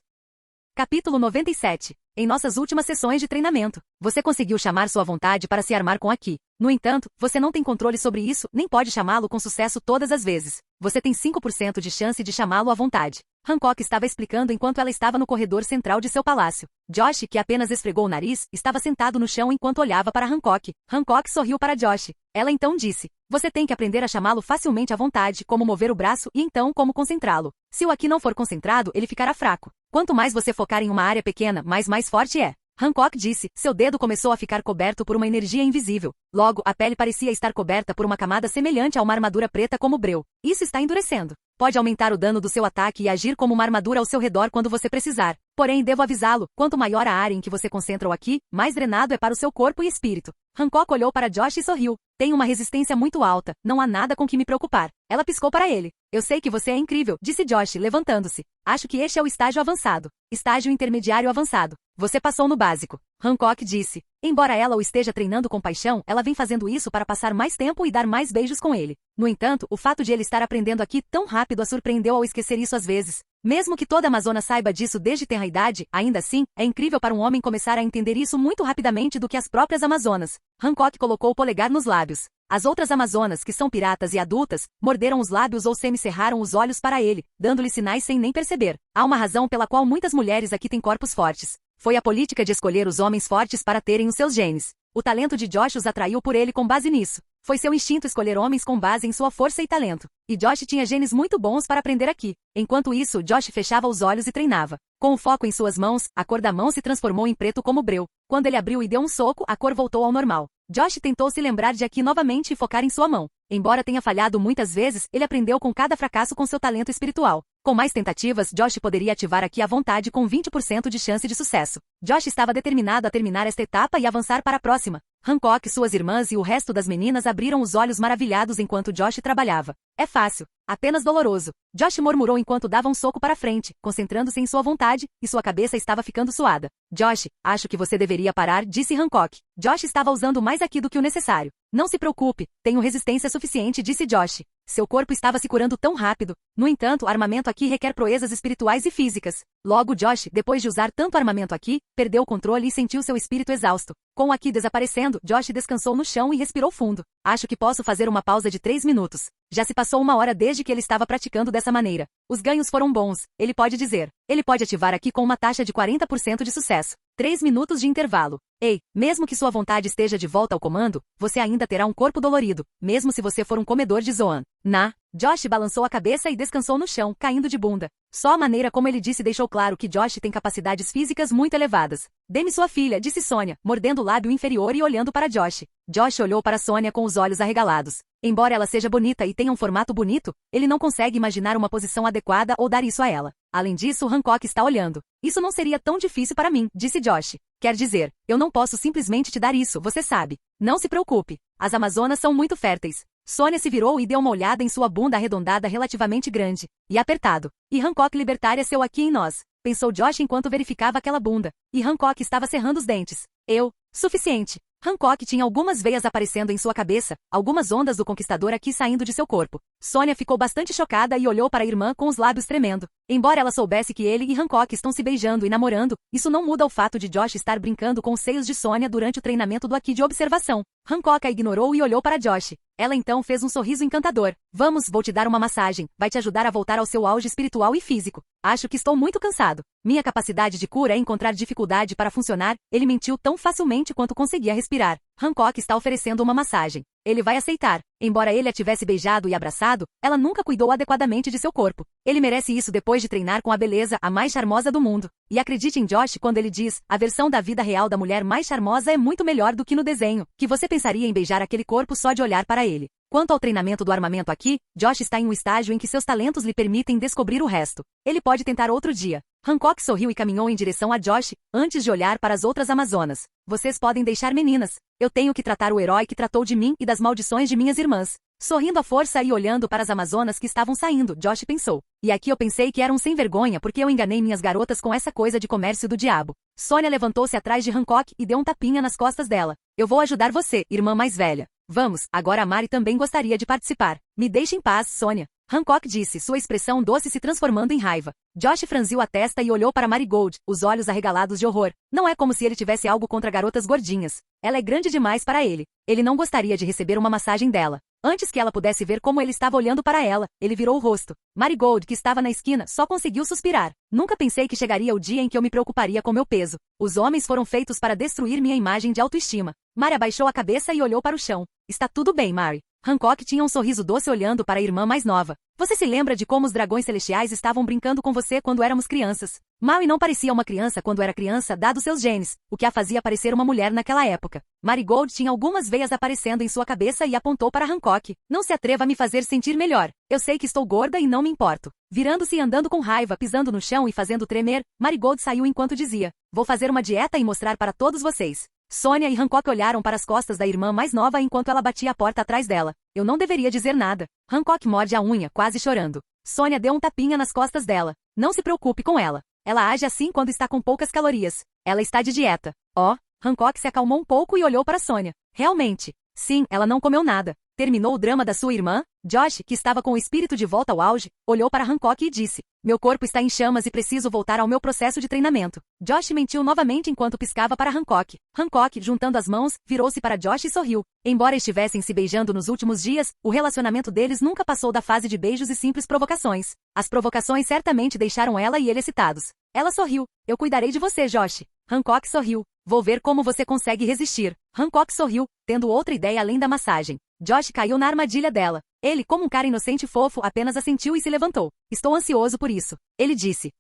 Capítulo 97. Em nossas últimas sessões de treinamento, você conseguiu chamar sua vontade para se armar com Aki. No entanto, você não tem controle sobre isso, nem pode chamá-lo com sucesso todas as vezes. Você tem 5% de chance de chamá-lo à vontade. Hancock estava explicando enquanto ela estava no corredor central de seu palácio. Josh, que apenas esfregou o nariz, estava sentado no chão enquanto olhava para Hancock. Hancock sorriu para Josh. Ela então disse: você tem que aprender a chamá-lo facilmente à vontade, como mover o braço e então como concentrá-lo. Se o Aki não for concentrado, ele ficará fraco. Quanto mais você focar em uma área pequena, mais forte é. Hancock disse, seu dedo começou a ficar coberto por uma energia invisível. Logo, a pele parecia estar coberta por uma camada semelhante a uma armadura preta como breu. Isso está endurecendo. Pode aumentar o dano do seu ataque e agir como uma armadura ao seu redor quando você precisar. Porém, devo avisá-lo, quanto maior a área em que você concentra o aqui, mais drenado é para o seu corpo e espírito. Hancock olhou para Josh e sorriu. Tenho uma resistência muito alta, não há nada com que me preocupar. Ela piscou para ele. Eu sei que você é incrível, disse Josh, levantando-se. Acho que este é o estágio avançado. Estágio intermediário avançado. Você passou no básico. Hancock disse. Embora ela o esteja treinando com paixão, ela vem fazendo isso para passar mais tempo e dar mais beijos com ele. No entanto, o fato de ele estar aprendendo aqui tão rápido a surpreendeu ao esquecer isso às vezes. Mesmo que toda amazona saiba disso desde tenra idade, ainda assim, é incrível para um homem começar a entender isso muito rapidamente do que as próprias amazonas. Hancock colocou o polegar nos lábios. As outras amazonas, que são piratas e adultas, morderam os lábios ou semicerraram os olhos para ele, dando-lhe sinais sem nem perceber. Há uma razão pela qual muitas mulheres aqui têm corpos fortes. Foi a política de escolher os homens fortes para terem os seus genes. O talento de Josh os atraiu por ele com base nisso. Foi seu instinto escolher homens com base em sua força e talento. E Josh tinha genes muito bons para aprender aqui. Enquanto isso, Josh fechava os olhos e treinava. Com o foco em suas mãos, a cor da mão se transformou em preto como breu. Quando ele abriu e deu um soco, a cor voltou ao normal. Josh tentou se lembrar de aqui novamente e focar em sua mão. Embora tenha falhado muitas vezes, ele aprendeu com cada fracasso com seu talento espiritual. Com mais tentativas, Josh poderia ativar aqui à vontade com 20% de chance de sucesso. Josh estava determinado a terminar esta etapa e avançar para a próxima. Hancock, suas irmãs e o resto das meninas abriram os olhos maravilhados enquanto Josh trabalhava. É fácil. Apenas doloroso. Josh murmurou enquanto dava um soco para frente, concentrando-se em sua vontade, e sua cabeça estava ficando suada. Josh, acho que você deveria parar, disse Hancock. Josh estava usando mais aqui do que o necessário. Não se preocupe, tenho resistência suficiente, disse Josh. Seu corpo estava se curando tão rápido. No entanto, armamento aqui requer proezas espirituais e físicas. Logo Josh, depois de usar tanto armamento aqui, perdeu o controle e sentiu seu espírito exausto. Com o aqui desaparecendo, Josh descansou no chão e respirou fundo. Acho que posso fazer uma pausa de 3 minutos. Já se passou 1 hora desde que ele estava praticando dessa maneira. Os ganhos foram bons, ele pode dizer. Ele pode ativar aqui com uma taxa de 40% de sucesso. 3 minutos de intervalo. Ei, mesmo que sua vontade esteja de volta ao comando, você ainda terá um corpo dolorido, mesmo se você for um comedor de Zoan. Josh balançou a cabeça e descansou no chão, caindo de bunda. Só a maneira como ele disse deixou claro que Josh tem capacidades físicas muito elevadas. Dê-me sua filha, disse Sonia, mordendo o lábio inferior e olhando para Josh. Josh olhou para Sonia com os olhos arregalados. Embora ela seja bonita e tenha um formato bonito, ele não consegue imaginar uma posição adequada ou dar isso a ela. Além disso, Hancock está olhando. Isso não seria tão difícil para mim, disse Josh. Quer dizer, eu não posso simplesmente te dar isso, você sabe. Não se preocupe. As amazonas são muito férteis. Sonia se virou e deu uma olhada em sua bunda arredondada relativamente grande. E apertado. E Hancock libertaria seu aqui em nós. Pensou Josh enquanto verificava aquela bunda. E Hancock estava cerrando os dentes. Suficiente. Hancock tinha algumas veias aparecendo em sua cabeça, algumas ondas do conquistador aqui saindo de seu corpo. Sonia ficou bastante chocada e olhou para a irmã com os lábios tremendo. Embora ela soubesse que ele e Hancock estão se beijando e namorando, isso não muda o fato de Josh estar brincando com os seios de Sonia durante o treinamento do aqui de observação. Hancock a ignorou e olhou para Josh. Ela então fez um sorriso encantador. Vamos, vou te dar uma massagem, vai te ajudar a voltar ao seu auge espiritual e físico. Acho que estou muito cansado. Minha capacidade de cura é encontrar dificuldade para funcionar, ele mentiu tão facilmente quanto conseguia respirar. Hancock está oferecendo uma massagem. Ele vai aceitar. Embora ele a tivesse beijado e abraçado, ela nunca cuidou adequadamente de seu corpo. Ele merece isso depois de treinar com a beleza, a mais charmosa do mundo. E acredite em Josh quando ele diz, a versão da vida real da mulher mais charmosa é muito melhor do que no desenho, que você pensaria em beijar aquele corpo só de olhar para ele. Quanto ao treinamento do armamento aqui, Josh está em um estágio em que seus talentos lhe permitem descobrir o resto. Ele pode tentar outro dia. Hancock sorriu e caminhou em direção a Josh, antes de olhar para as outras amazonas. Vocês podem deixar meninas. Eu tenho que tratar o herói que tratou de mim e das maldições de minhas irmãs. Sorrindo à força e olhando para as amazonas que estavam saindo, Josh pensou. E aqui eu pensei que eram sem vergonha porque eu enganei minhas garotas com essa coisa de comércio do diabo. Sonia levantou-se atrás de Hancock e deu um tapinha nas costas dela. Eu vou ajudar você, irmã mais velha. Vamos, agora a Mari também gostaria de participar. Me deixe em paz, Sonia. Hancock disse, sua expressão doce se transformando em raiva. Josh franziu a testa e olhou para Marigold, os olhos arregalados de horror. Não é como se ele tivesse algo contra garotas gordinhas. Ela é grande demais para ele. Ele não gostaria de receber uma massagem dela. Antes que ela pudesse ver como ele estava olhando para ela, ele virou o rosto. Marigold, que estava na esquina, só conseguiu suspirar. Nunca pensei que chegaria o dia em que eu me preocuparia com meu peso. Os homens foram feitos para destruir minha imagem de autoestima. Mari abaixou a cabeça e olhou para o chão. Está tudo bem, Mary. Hancock tinha um sorriso doce olhando para a irmã mais nova. Você se lembra de como os dragões celestiais estavam brincando com você quando éramos crianças? Mary não parecia uma criança quando era criança, dado seus genes, o que a fazia parecer uma mulher naquela época. Marigold tinha algumas veias aparecendo em sua cabeça e apontou para Hancock. Não se atreva a me fazer sentir melhor. Eu sei que estou gorda e não me importo. Virando-se e andando com raiva, pisando no chão e fazendo tremer, Marigold saiu enquanto dizia: vou fazer uma dieta e mostrar para todos vocês. Sonia e Hancock olharam para as costas da irmã mais nova enquanto ela batia a porta atrás dela. Eu não deveria dizer nada. Hancock morde a unha, quase chorando. Sonia deu um tapinha nas costas dela. Não se preocupe com ela. Ela age assim quando está com poucas calorias. Ela está de dieta. Oh, Hancock se acalmou um pouco e olhou para Sonia. Realmente. Sim, ela não comeu nada. Terminou o drama da sua irmã? Josh, que estava com o espírito de volta ao auge, olhou para Hancock e disse: meu corpo está em chamas e preciso voltar ao meu processo de treinamento. Josh mentiu novamente enquanto piscava para Hancock. Hancock, juntando as mãos, virou-se para Josh e sorriu. Embora estivessem se beijando nos últimos dias, o relacionamento deles nunca passou da fase de beijos e simples provocações. As provocações certamente deixaram ela e ele excitados. Ela sorriu. Eu cuidarei de você, Josh. Hancock sorriu. Vou ver como você consegue resistir. Hancock sorriu, tendo outra ideia além da massagem. Josh caiu na armadilha dela. Ele, como um cara inocente e fofo, apenas assentiu e se levantou. Estou ansioso por isso. Ele disse.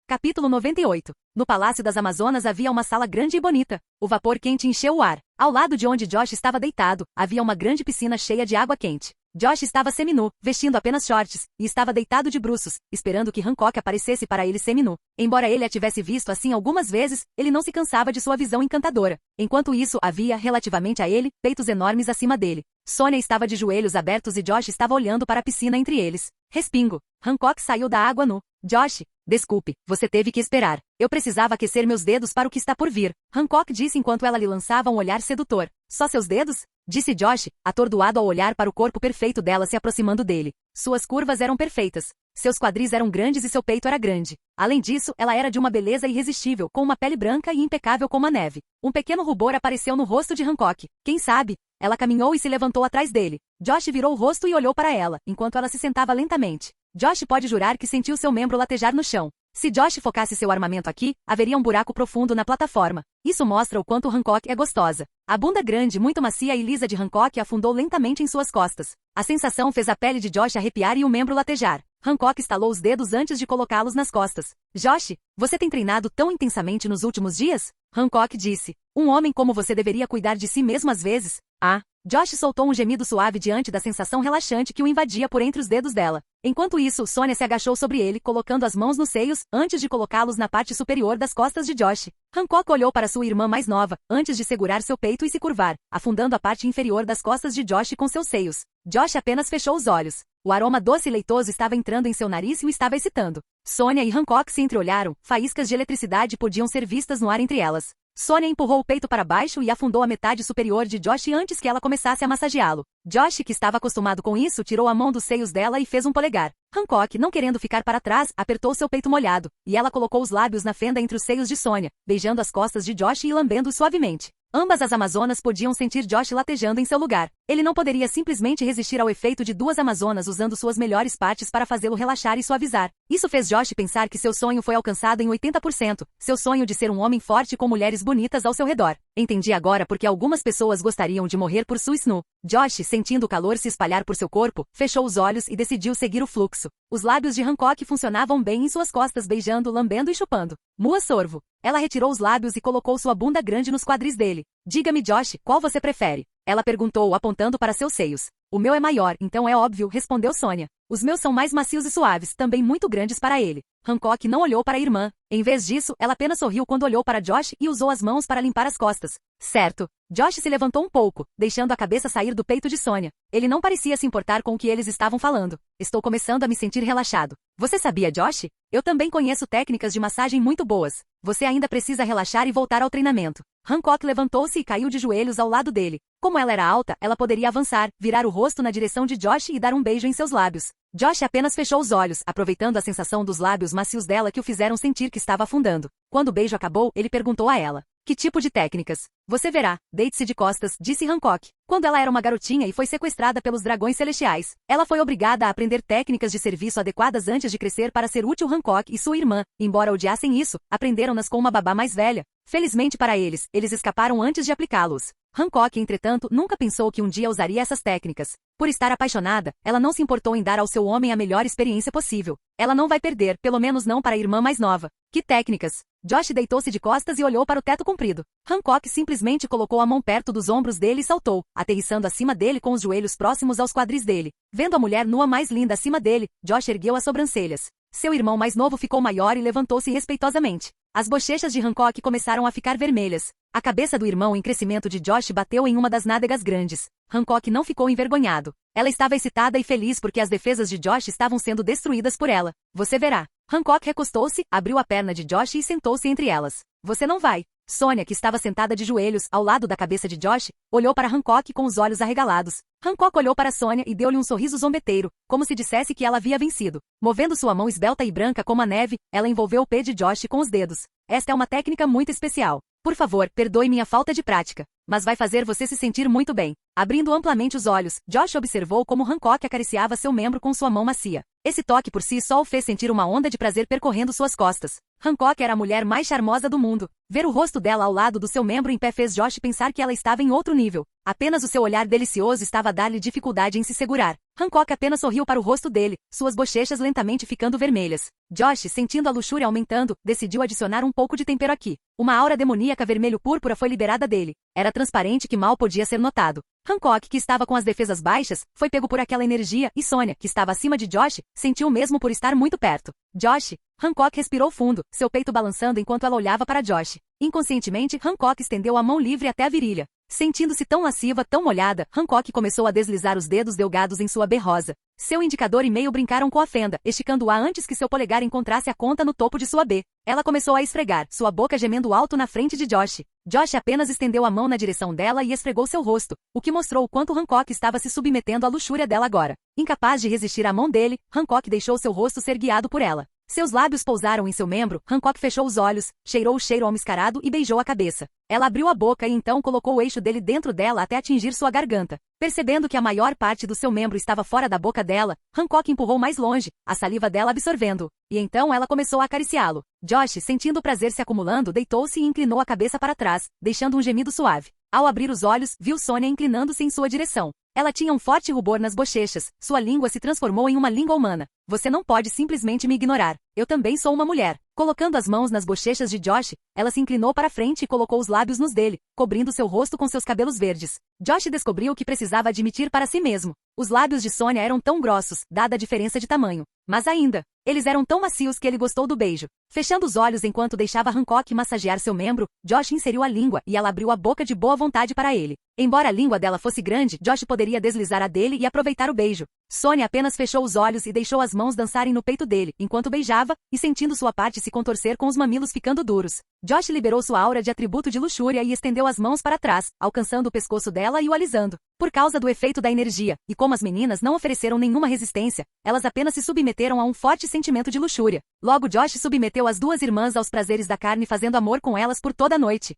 Capítulo 98. No Palácio das Amazonas havia uma sala grande e bonita. O vapor quente encheu o ar. Ao lado de onde Josh estava deitado, havia uma grande piscina cheia de água quente. Josh estava seminu, vestindo apenas shorts, e estava deitado de bruços, esperando que Hancock aparecesse para ele seminu. Embora ele a tivesse visto assim algumas vezes, ele não se cansava de sua visão encantadora. Enquanto isso, havia, relativamente a ele, peitos enormes acima dele. Sonia estava de joelhos abertos e Josh estava olhando para a piscina entre eles. Respingo. Hancock saiu da água nu. Josh, desculpe, você teve que esperar. Eu precisava aquecer meus dedos para o que está por vir. Hancock disse enquanto ela lhe lançava um olhar sedutor. Só seus dedos? Disse Josh, atordoado ao olhar para o corpo perfeito dela se aproximando dele. Suas curvas eram perfeitas. Seus quadris eram grandes e seu peito era grande. Além disso, ela era de uma beleza irresistível, com uma pele branca e impecável como a neve. Um pequeno rubor apareceu no rosto de Hancock. Quem sabe? Ela caminhou e se levantou atrás dele. Josh virou o rosto e olhou para ela, enquanto ela se sentava lentamente. Josh pode jurar que sentiu seu membro latejar no chão. Se Josh focasse seu armamento aqui, haveria um buraco profundo na plataforma. Isso mostra o quanto Hancock é gostosa. A bunda grande, muito macia e lisa de Hancock afundou lentamente em suas costas. A sensação fez a pele de Josh arrepiar e o membro latejar. Hancock estalou os dedos antes de colocá-los nas costas. Josh, você tem treinado tão intensamente nos últimos dias? Hancock disse. Um homem como você deveria cuidar de si mesmo às vezes. Ah. Josh soltou um gemido suave diante da sensação relaxante que o invadia por entre os dedos dela. Enquanto isso, Sonia se agachou sobre ele, colocando as mãos nos seios, antes de colocá-los na parte superior das costas de Josh. Hancock olhou para sua irmã mais nova, antes de segurar seu peito e se curvar, afundando a parte inferior das costas de Josh com seus seios. Josh apenas fechou os olhos. O aroma doce e leitoso estava entrando em seu nariz e o estava excitando. Sonia e Hancock se entreolharam, faíscas de eletricidade podiam ser vistas no ar entre elas. Sonia empurrou o peito para baixo e afundou a metade superior de Josh antes que ela começasse a massageá-lo. Josh, que estava acostumado com isso, tirou a mão dos seios dela e fez um polegar. Hancock, não querendo ficar para trás, apertou seu peito molhado, e ela colocou os lábios na fenda entre os seios de Sonia, beijando as costas de Josh e lambendo-os suavemente. Ambas as amazonas podiam sentir Josh latejando em seu lugar. Ele não poderia simplesmente resistir ao efeito de duas amazonas usando suas melhores partes para fazê-lo relaxar e suavizar. Isso fez Josh pensar que seu sonho foi alcançado em 80%, seu sonho de ser um homem forte com mulheres bonitas ao seu redor. Entendi agora porque algumas pessoas gostariam de morrer por sua snu. Josh, sentindo o calor se espalhar por seu corpo, fechou os olhos e decidiu seguir o fluxo. Os lábios de Hancock funcionavam bem em suas costas, beijando, lambendo e chupando. Mua sorvo. Ela retirou os lábios e colocou sua bunda grande nos quadris dele. Diga-me, Josh, qual você prefere? Ela perguntou, apontando para seus seios. O meu é maior, então é óbvio, respondeu Sonia. Os meus são mais macios e suaves, também muito grandes para ele. Hancock não olhou para a irmã. Em vez disso, ela apenas sorriu quando olhou para Josh e usou as mãos para limpar as costas. Certo. Josh se levantou um pouco, deixando a cabeça sair do peito de Sonia. Ele não parecia se importar com o que eles estavam falando. Estou começando a me sentir relaxado. Você sabia, Josh? Eu também conheço técnicas de massagem muito boas. Você ainda precisa relaxar e voltar ao treinamento. Hancock levantou-se e caiu de joelhos ao lado dele. Como ela era alta, ela poderia avançar, virar o rosto na direção de Josh e dar um beijo em seus lábios. Josh apenas fechou os olhos, aproveitando a sensação dos lábios macios dela que o fizeram sentir que estava afundando. Quando o beijo acabou, ele perguntou a ela. Que tipo de técnicas? Você verá. Deite-se de costas, disse Hancock. Quando ela era uma garotinha e foi sequestrada pelos dragões celestiais, ela foi obrigada a aprender técnicas de serviço adequadas antes de crescer para ser útil. Hancock e sua irmã, embora odiassem isso, aprenderam-nas com uma babá mais velha. Felizmente para eles, eles escaparam antes de aplicá-los. Hancock, entretanto, nunca pensou que um dia usaria essas técnicas. Por estar apaixonada, ela não se importou em dar ao seu homem a melhor experiência possível. Ela não vai perder, pelo menos não para a irmã mais nova. Que técnicas! Josh deitou-se de costas e olhou para o teto comprido. Hancock simplesmente colocou a mão perto dos ombros dele e saltou, aterrissando acima dele com os joelhos próximos aos quadris dele. Vendo a mulher nua mais linda acima dele, Josh ergueu as sobrancelhas. Seu irmão mais novo ficou maior e levantou-se respeitosamente. As bochechas de Hancock começaram a ficar vermelhas. A cabeça do irmão em crescimento de Josh bateu em uma das nádegas grandes. Hancock não ficou envergonhado. Ela estava excitada e feliz porque as defesas de Josh estavam sendo destruídas por ela. Você verá. Hancock recostou-se, abriu a perna de Josh e sentou-se entre elas. Você não vai. Sonia, que estava sentada de joelhos, ao lado da cabeça de Josh, olhou para Hancock com os olhos arregalados. Hancock olhou para Sonia e deu-lhe um sorriso zombeteiro, como se dissesse que ela havia vencido. Movendo sua mão esbelta e branca como a neve, ela envolveu o pé de Josh com os dedos. Esta é uma técnica muito especial. Por favor, perdoe minha falta de prática, mas vai fazer você se sentir muito bem. Abrindo amplamente os olhos, Josh observou como Hancock acariciava seu membro com sua mão macia. Esse toque por si só o fez sentir uma onda de prazer percorrendo suas costas. Hancock era a mulher mais charmosa do mundo. Ver o rosto dela ao lado do seu membro em pé fez Josh pensar que ela estava em outro nível. Apenas o seu olhar delicioso estava a dar-lhe dificuldade em se segurar. Hancock apenas sorriu para o rosto dele, suas bochechas lentamente ficando vermelhas. Josh, sentindo a luxúria aumentando, decidiu adicionar um pouco de tempero aqui. Uma aura demoníaca vermelho-púrpura foi liberada dele. Era transparente que mal podia ser notado. Hancock, que estava com as defesas baixas, foi pego por aquela energia, e Sonia, que estava acima de Josh, sentiu o mesmo por estar muito perto. Josh! Hancock respirou fundo, seu peito balançando enquanto ela olhava para Josh. Inconscientemente, Hancock estendeu a mão livre até a virilha. Sentindo-se tão lasciva, tão molhada, Hancock começou a deslizar os dedos delgados em sua B rosa. Seu indicador e meio brincaram com a fenda, esticando-a antes que seu polegar encontrasse a conta no topo de sua B. Ela começou a esfregar, sua boca gemendo alto na frente de Josh. Josh apenas estendeu a mão na direção dela e esfregou seu rosto, o que mostrou o quanto Hancock estava se submetendo à luxúria dela agora. Incapaz de resistir à mão dele, Hancock deixou seu rosto ser guiado por ela. Seus lábios pousaram em seu membro, Hancock fechou os olhos, cheirou o cheiro almiscarado e beijou a cabeça. Ela abriu a boca e então colocou o eixo dele dentro dela até atingir sua garganta. Percebendo que a maior parte do seu membro estava fora da boca dela, Hancock empurrou mais longe, a saliva dela absorvendo-o. E então ela começou a acariciá-lo. Josh, sentindo o prazer se acumulando, deitou-se e inclinou a cabeça para trás, deixando um gemido suave. Ao abrir os olhos, viu Sonia inclinando-se em sua direção. Ela tinha um forte rubor nas bochechas, sua língua se transformou em uma língua humana. Você não pode simplesmente me ignorar. Eu também sou uma mulher. Colocando as mãos nas bochechas de Josh, ela se inclinou para frente e colocou os lábios nos dele, cobrindo seu rosto com seus cabelos verdes. Josh descobriu o que precisava admitir para si mesmo. Os lábios de Sonia eram tão grossos, dada a diferença de tamanho. Mas ainda, eles eram tão macios que ele gostou do beijo. Fechando os olhos enquanto deixava Hancock massagear seu membro, Josh inseriu a língua e ela abriu a boca de boa vontade para ele. Embora a língua dela fosse grande, Josh poderia deslizar a dele e aproveitar o beijo. Sonia apenas fechou os olhos e deixou as mãos dançarem no peito dele, enquanto beijava, e sentindo sua parte se contorcer com os mamilos ficando duros. Josh liberou sua aura de atributo de luxúria e estendeu as mãos para trás, alcançando o pescoço dela e o alisando. Por causa do efeito da energia, e como as meninas não ofereceram nenhuma resistência, elas apenas se submeteram a um forte sentimento de luxúria. Logo Josh submeteu as duas irmãs aos prazeres da carne fazendo amor com elas por toda a noite.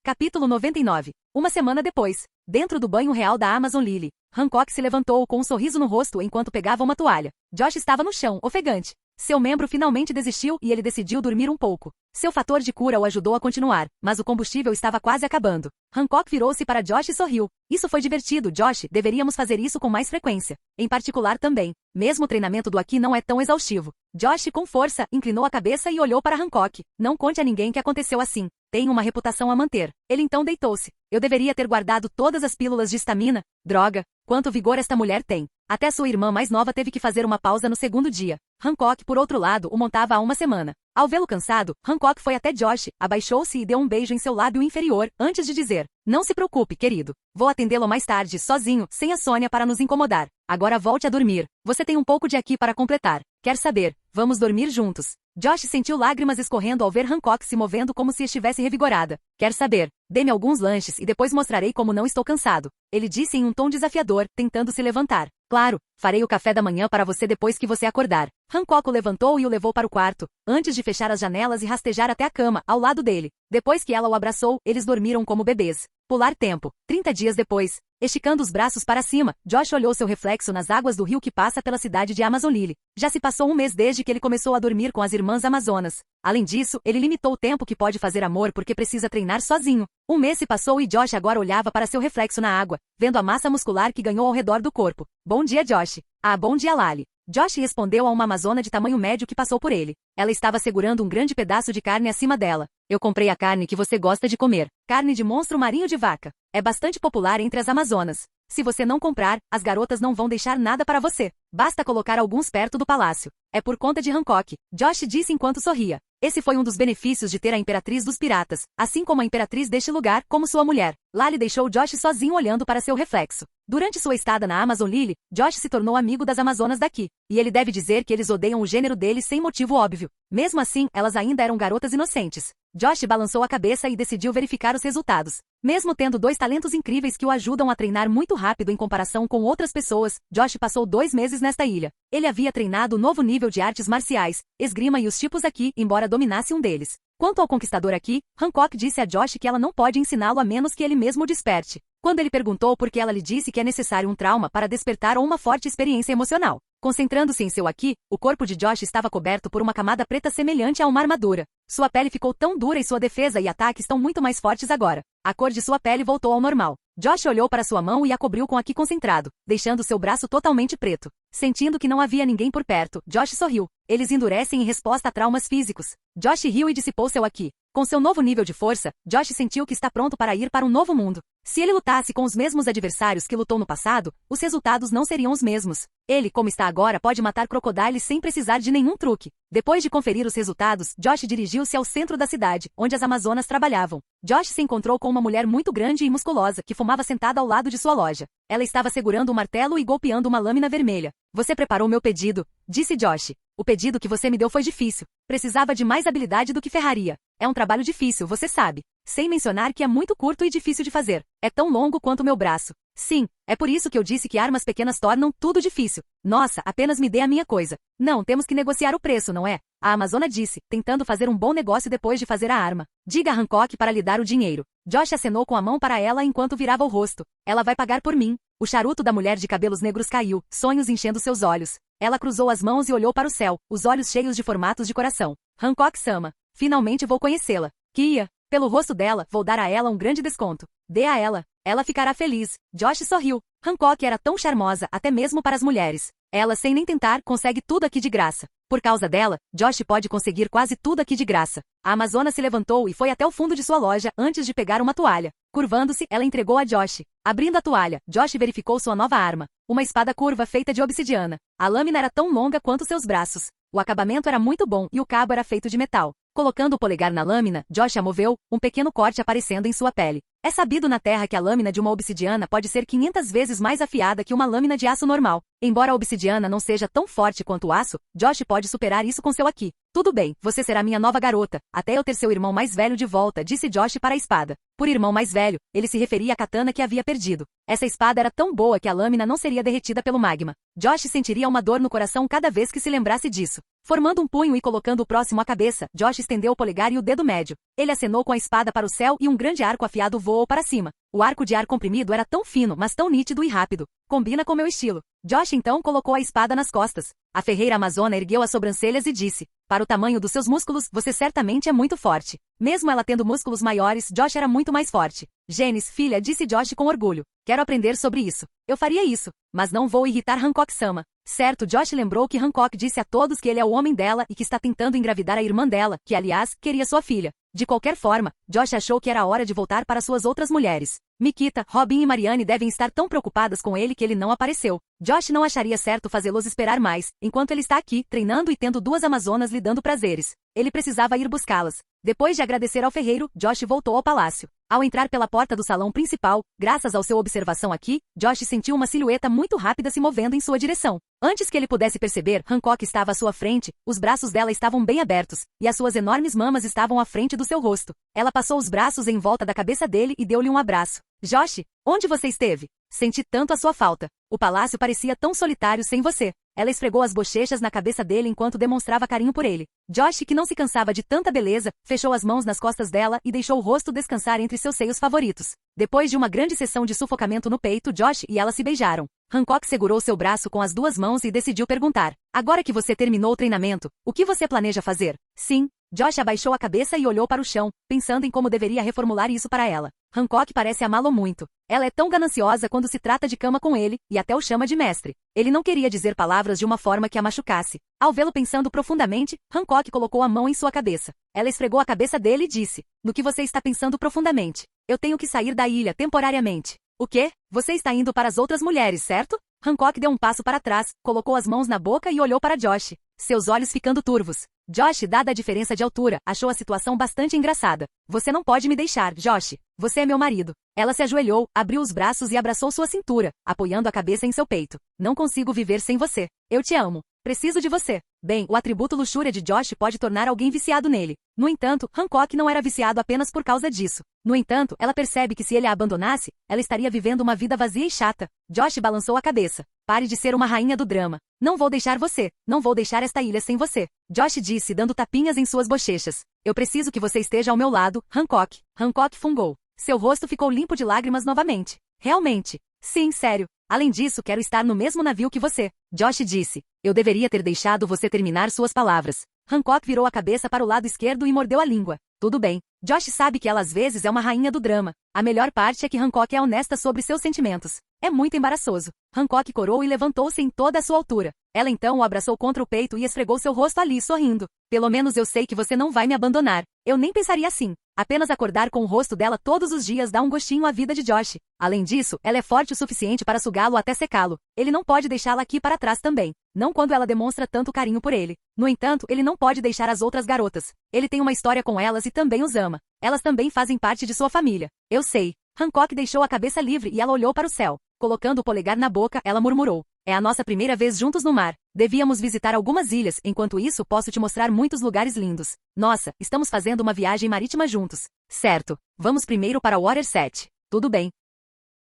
Capítulo 99. Uma semana depois, dentro do banho real da Amazon Lily, Hancock se levantou com um sorriso no rosto enquanto pegava uma toalha. Josh estava no chão, ofegante. Seu membro finalmente desistiu e ele decidiu dormir um pouco. Seu fator de cura o ajudou a continuar, mas o combustível estava quase acabando. Hancock virou-se para Josh e sorriu. Isso foi divertido, Josh, deveríamos fazer isso com mais frequência. Em particular também. Mesmo o treinamento do aqui não é tão exaustivo. Josh, com força, inclinou a cabeça e olhou para Hancock. Não conte a ninguém que aconteceu assim. Tenho uma reputação a manter. Ele então deitou-se. Eu deveria ter guardado todas as pílulas de estamina. Droga, quanto vigor esta mulher tem. Até sua irmã mais nova teve que fazer uma pausa no segundo dia. Hancock, por outro lado, o montava há uma semana. Ao vê-lo cansado, Hancock foi até Josh, abaixou-se e deu um beijo em seu lábio inferior, antes de dizer: não se preocupe, querido. Vou atendê-lo mais tarde, sozinho, sem a Sonia para nos incomodar. Agora volte a dormir. Você tem um pouco de aqui para completar. Quer saber? Vamos dormir juntos. Josh sentiu lágrimas escorrendo ao ver Hancock se movendo como se estivesse revigorada. Quer saber? Dê-me alguns lanches e depois mostrarei como não estou cansado. Ele disse em um tom desafiador, tentando se levantar. Claro, Farei o café da manhã para você depois que você acordar. Hancock o levantou e o levou para o quarto, antes de fechar as janelas e rastejar até a cama, ao lado dele. Depois que ela o abraçou, eles dormiram como bebês. Pular tempo. 30 dias depois. Esticando os braços para cima, Josh olhou seu reflexo nas águas do rio que passa pela cidade de Amazon Lily. Já se passou um mês desde que ele começou a dormir com as irmãs Amazonas. Além disso, ele limitou o tempo que pode fazer amor porque precisa treinar sozinho. Um mês se passou e Josh agora olhava para seu reflexo na água, vendo a massa muscular que ganhou ao redor do corpo. Bom dia, Josh. Ah, bom dia, Lali. Josh respondeu a uma amazona de tamanho médio que passou por ele. Ela estava segurando um grande pedaço de carne acima dela. Eu comprei a carne que você gosta de comer. Carne de monstro marinho de vaca. É bastante popular entre as amazonas. Se você não comprar, as garotas não vão deixar nada para você. Basta colocar alguns perto do palácio. É por conta de Hancock, Josh disse enquanto sorria. Esse foi um dos benefícios de ter a Imperatriz dos Piratas, assim como a Imperatriz deste lugar, como sua mulher. Lali deixou Josh sozinho olhando para seu reflexo. Durante sua estada na Amazon Lily, Josh se tornou amigo das amazonas daqui. E ele deve dizer que eles odeiam o gênero deles sem motivo óbvio. Mesmo assim, elas ainda eram garotas inocentes. Josh balançou a cabeça e decidiu verificar os resultados. Mesmo tendo 2 talentos incríveis que o ajudam a treinar muito rápido em comparação com outras pessoas, Josh passou 2 meses nesta ilha. Ele havia treinado o novo nível de artes marciais, esgrima e os tipos aqui, embora dominasse um deles. Quanto ao conquistador aqui, Hancock disse a Josh que ela não pode ensiná-lo a menos que ele mesmo o desperte. Quando ele perguntou por que ela lhe disse que é necessário um trauma para despertar ou uma forte experiência emocional. Concentrando-se em seu aqui, o corpo de Josh estava coberto por uma camada preta semelhante a uma armadura. Sua pele ficou tão dura e sua defesa e ataque estão muito mais fortes agora. A cor de sua pele voltou ao normal. Josh olhou para sua mão e a cobriu com aqui concentrado, deixando seu braço totalmente preto. Sentindo que não havia ninguém por perto, Josh sorriu. Eles endurecem em resposta a traumas físicos. Josh riu e dissipou seu aqui. Com seu novo nível de força, Josh sentiu que está pronto para ir para um novo mundo. Se ele lutasse com os mesmos adversários que lutou no passado, os resultados não seriam os mesmos. Ele, como está agora, pode matar crocodiles sem precisar de nenhum truque. Depois de conferir os resultados, Josh dirigiu-se ao centro da cidade, onde as amazonas trabalhavam. Josh se encontrou com uma mulher muito grande e musculosa que fumava sentada ao lado de sua loja. Ela estava segurando um martelo e golpeando uma lâmina vermelha. Você preparou meu pedido, disse Josh. O pedido que você me deu foi difícil. Precisava de mais habilidade do que ferraria. É um trabalho difícil, você sabe. Sem mencionar que é muito curto e difícil de fazer. É tão longo quanto o meu braço. Sim, é por isso que eu disse que armas pequenas tornam tudo difícil. Nossa, apenas me dê a minha coisa. Não, temos que negociar o preço, não é? A amazona disse, tentando fazer um bom negócio depois de fazer a arma. Diga a Hancock para lhe dar o dinheiro. Josh acenou com a mão para ela enquanto virava o rosto. Ela vai pagar por mim. O charuto da mulher de cabelos negros caiu, sonhos enchendo seus olhos. Ela cruzou as mãos e olhou para o céu, os olhos cheios de formatos de coração. Hancock-sama. Finalmente vou conhecê-la. Kia. Pelo rosto dela, vou dar a ela um grande desconto. Dê a ela. Ela ficará feliz. Josh sorriu. Hancock era tão charmosa, até mesmo para as mulheres. Ela, sem nem tentar, consegue tudo aqui de graça. Por causa dela, Josh pode conseguir quase tudo aqui de graça. A amazona se levantou e foi até o fundo de sua loja antes de pegar uma toalha. Curvando-se, ela entregou a Josh. Abrindo a toalha, Josh verificou sua nova arma. Uma espada curva feita de obsidiana. A lâmina era tão longa quanto seus braços. O acabamento era muito bom e o cabo era feito de metal. Colocando o polegar na lâmina, Josh a moveu, um pequeno corte aparecendo em sua pele. É sabido na Terra que a lâmina de uma obsidiana pode ser 500 vezes mais afiada que uma lâmina de aço normal. Embora a obsidiana não seja tão forte quanto o aço, Josh pode superar isso com seu aqui. Tudo bem, você será minha nova garota, até eu ter seu irmão mais velho de volta, disse Josh para a espada. Por irmão mais velho, ele se referia à katana que havia perdido. Essa espada era tão boa que a lâmina não seria derretida pelo magma. Josh sentiria uma dor no coração cada vez que se lembrasse disso. Formando um punho e colocando o próximo à cabeça, Josh estendeu o polegar e o dedo médio. Ele acenou com a espada para o céu e um grande arco afiado voou para cima. O arco de ar comprimido era tão fino, mas tão nítido e rápido. Combina com meu estilo. Josh então colocou a espada nas costas. A ferreira amazona ergueu as sobrancelhas e disse, para o tamanho dos seus músculos, você certamente é muito forte. Mesmo ela tendo músculos maiores, Josh era muito mais forte. Genis, filha, disse Josh com orgulho. Quero aprender sobre isso. Eu faria isso, mas não vou irritar Hancock-sama. Certo, Josh lembrou que Hancock disse a todos que ele é o homem dela e que está tentando engravidar a irmã dela, que aliás, queria sua filha. De qualquer forma, Josh achou que era a hora de voltar para suas outras mulheres. Mikita, Robin e Marianne devem estar tão preocupadas com ele que ele não apareceu. Josh não acharia certo fazê-los esperar mais, enquanto ele está aqui, treinando e tendo 2 amazonas lhe dando prazeres. Ele precisava ir buscá-las. Depois de agradecer ao ferreiro, Josh voltou ao palácio. Ao entrar pela porta do salão principal, graças ao seu observação aqui, Josh sentiu uma silhueta muito rápida se movendo em sua direção. Antes que ele pudesse perceber, Hancock estava à sua frente, os braços dela estavam bem abertos, e as suas enormes mamas estavam à frente do seu rosto. Ela passou os braços em volta da cabeça dele e deu-lhe um abraço. Josh, onde você esteve? Senti tanto a sua falta. O palácio parecia tão solitário sem você. Ela esfregou as bochechas na cabeça dele enquanto demonstrava carinho por ele. Josh, que não se cansava de tanta beleza, fechou as mãos nas costas dela e deixou o rosto descansar entre seus seios favoritos. Depois de uma grande sessão de sufocamento no peito, Josh e ela se beijaram. Hancock segurou seu braço com as duas mãos e decidiu perguntar: agora que você terminou o treinamento, o que você planeja fazer? Sim. Josh abaixou a cabeça e olhou para o chão, pensando em como deveria reformular isso para ela. Hancock parece amá-lo muito. Ela é tão gananciosa quando se trata de cama com ele, e até o chama de mestre. Ele não queria dizer palavras de uma forma que a machucasse. Ao vê-lo pensando profundamente, Hancock colocou a mão em sua cabeça. Ela esfregou a cabeça dele e disse: no que você está pensando profundamente? Eu tenho que sair da ilha temporariamente. O quê? Você está indo para as outras mulheres, certo? Hancock deu um passo para trás, colocou as mãos na boca e olhou para Josh, seus olhos ficando turvos. Josh, dada a diferença de altura, achou a situação bastante engraçada. Você não pode me deixar, Josh. Você é meu marido. Ela se ajoelhou, abriu os braços e abraçou sua cintura, apoiando a cabeça em seu peito. Não consigo viver sem você. Eu te amo. Preciso de você. Bem, o atributo luxúria de Josh pode tornar alguém viciado nele. No entanto, Hancock não era viciado apenas por causa disso. No entanto, ela percebe que se ele a abandonasse, ela estaria vivendo uma vida vazia e chata. Josh balançou a cabeça. Pare de ser uma rainha do drama. Não vou deixar você. Não vou deixar esta ilha sem você. Josh disse, dando tapinhas em suas bochechas. Eu preciso que você esteja ao meu lado, Hancock. Hancock fungou. Seu rosto ficou limpo de lágrimas novamente. Realmente? Sim, sério. Além disso, quero estar no mesmo navio que você. Josh disse. Eu deveria ter deixado você terminar suas palavras. Hancock virou a cabeça para o lado esquerdo e mordeu a língua. Tudo bem. Josh sabe que ela às vezes é uma rainha do drama. A melhor parte é que Hancock é honesta sobre seus sentimentos. É muito embaraçoso. Hancock corou e levantou-se em toda a sua altura. Ela então o abraçou contra o peito e esfregou seu rosto ali, sorrindo. Pelo menos eu sei que você não vai me abandonar. Eu nem pensaria assim. Apenas acordar com o rosto dela todos os dias dá um gostinho à vida de Josh. Além disso, ela é forte o suficiente para sugá-lo até secá-lo. Ele não pode deixá-la aqui para trás também. Não quando ela demonstra tanto carinho por ele. No entanto, ele não pode deixar as outras garotas. Ele tem uma história com elas e também os ama. Elas também fazem parte de sua família. Eu sei. Hancock deixou a cabeça livre e ela olhou para o céu. Colocando o polegar na boca, ela murmurou. É a nossa primeira vez juntos no mar. Devíamos visitar algumas ilhas, enquanto isso posso te mostrar muitos lugares lindos. Nossa, estamos fazendo uma viagem marítima juntos. Certo. Vamos primeiro para Waterset. Tudo bem.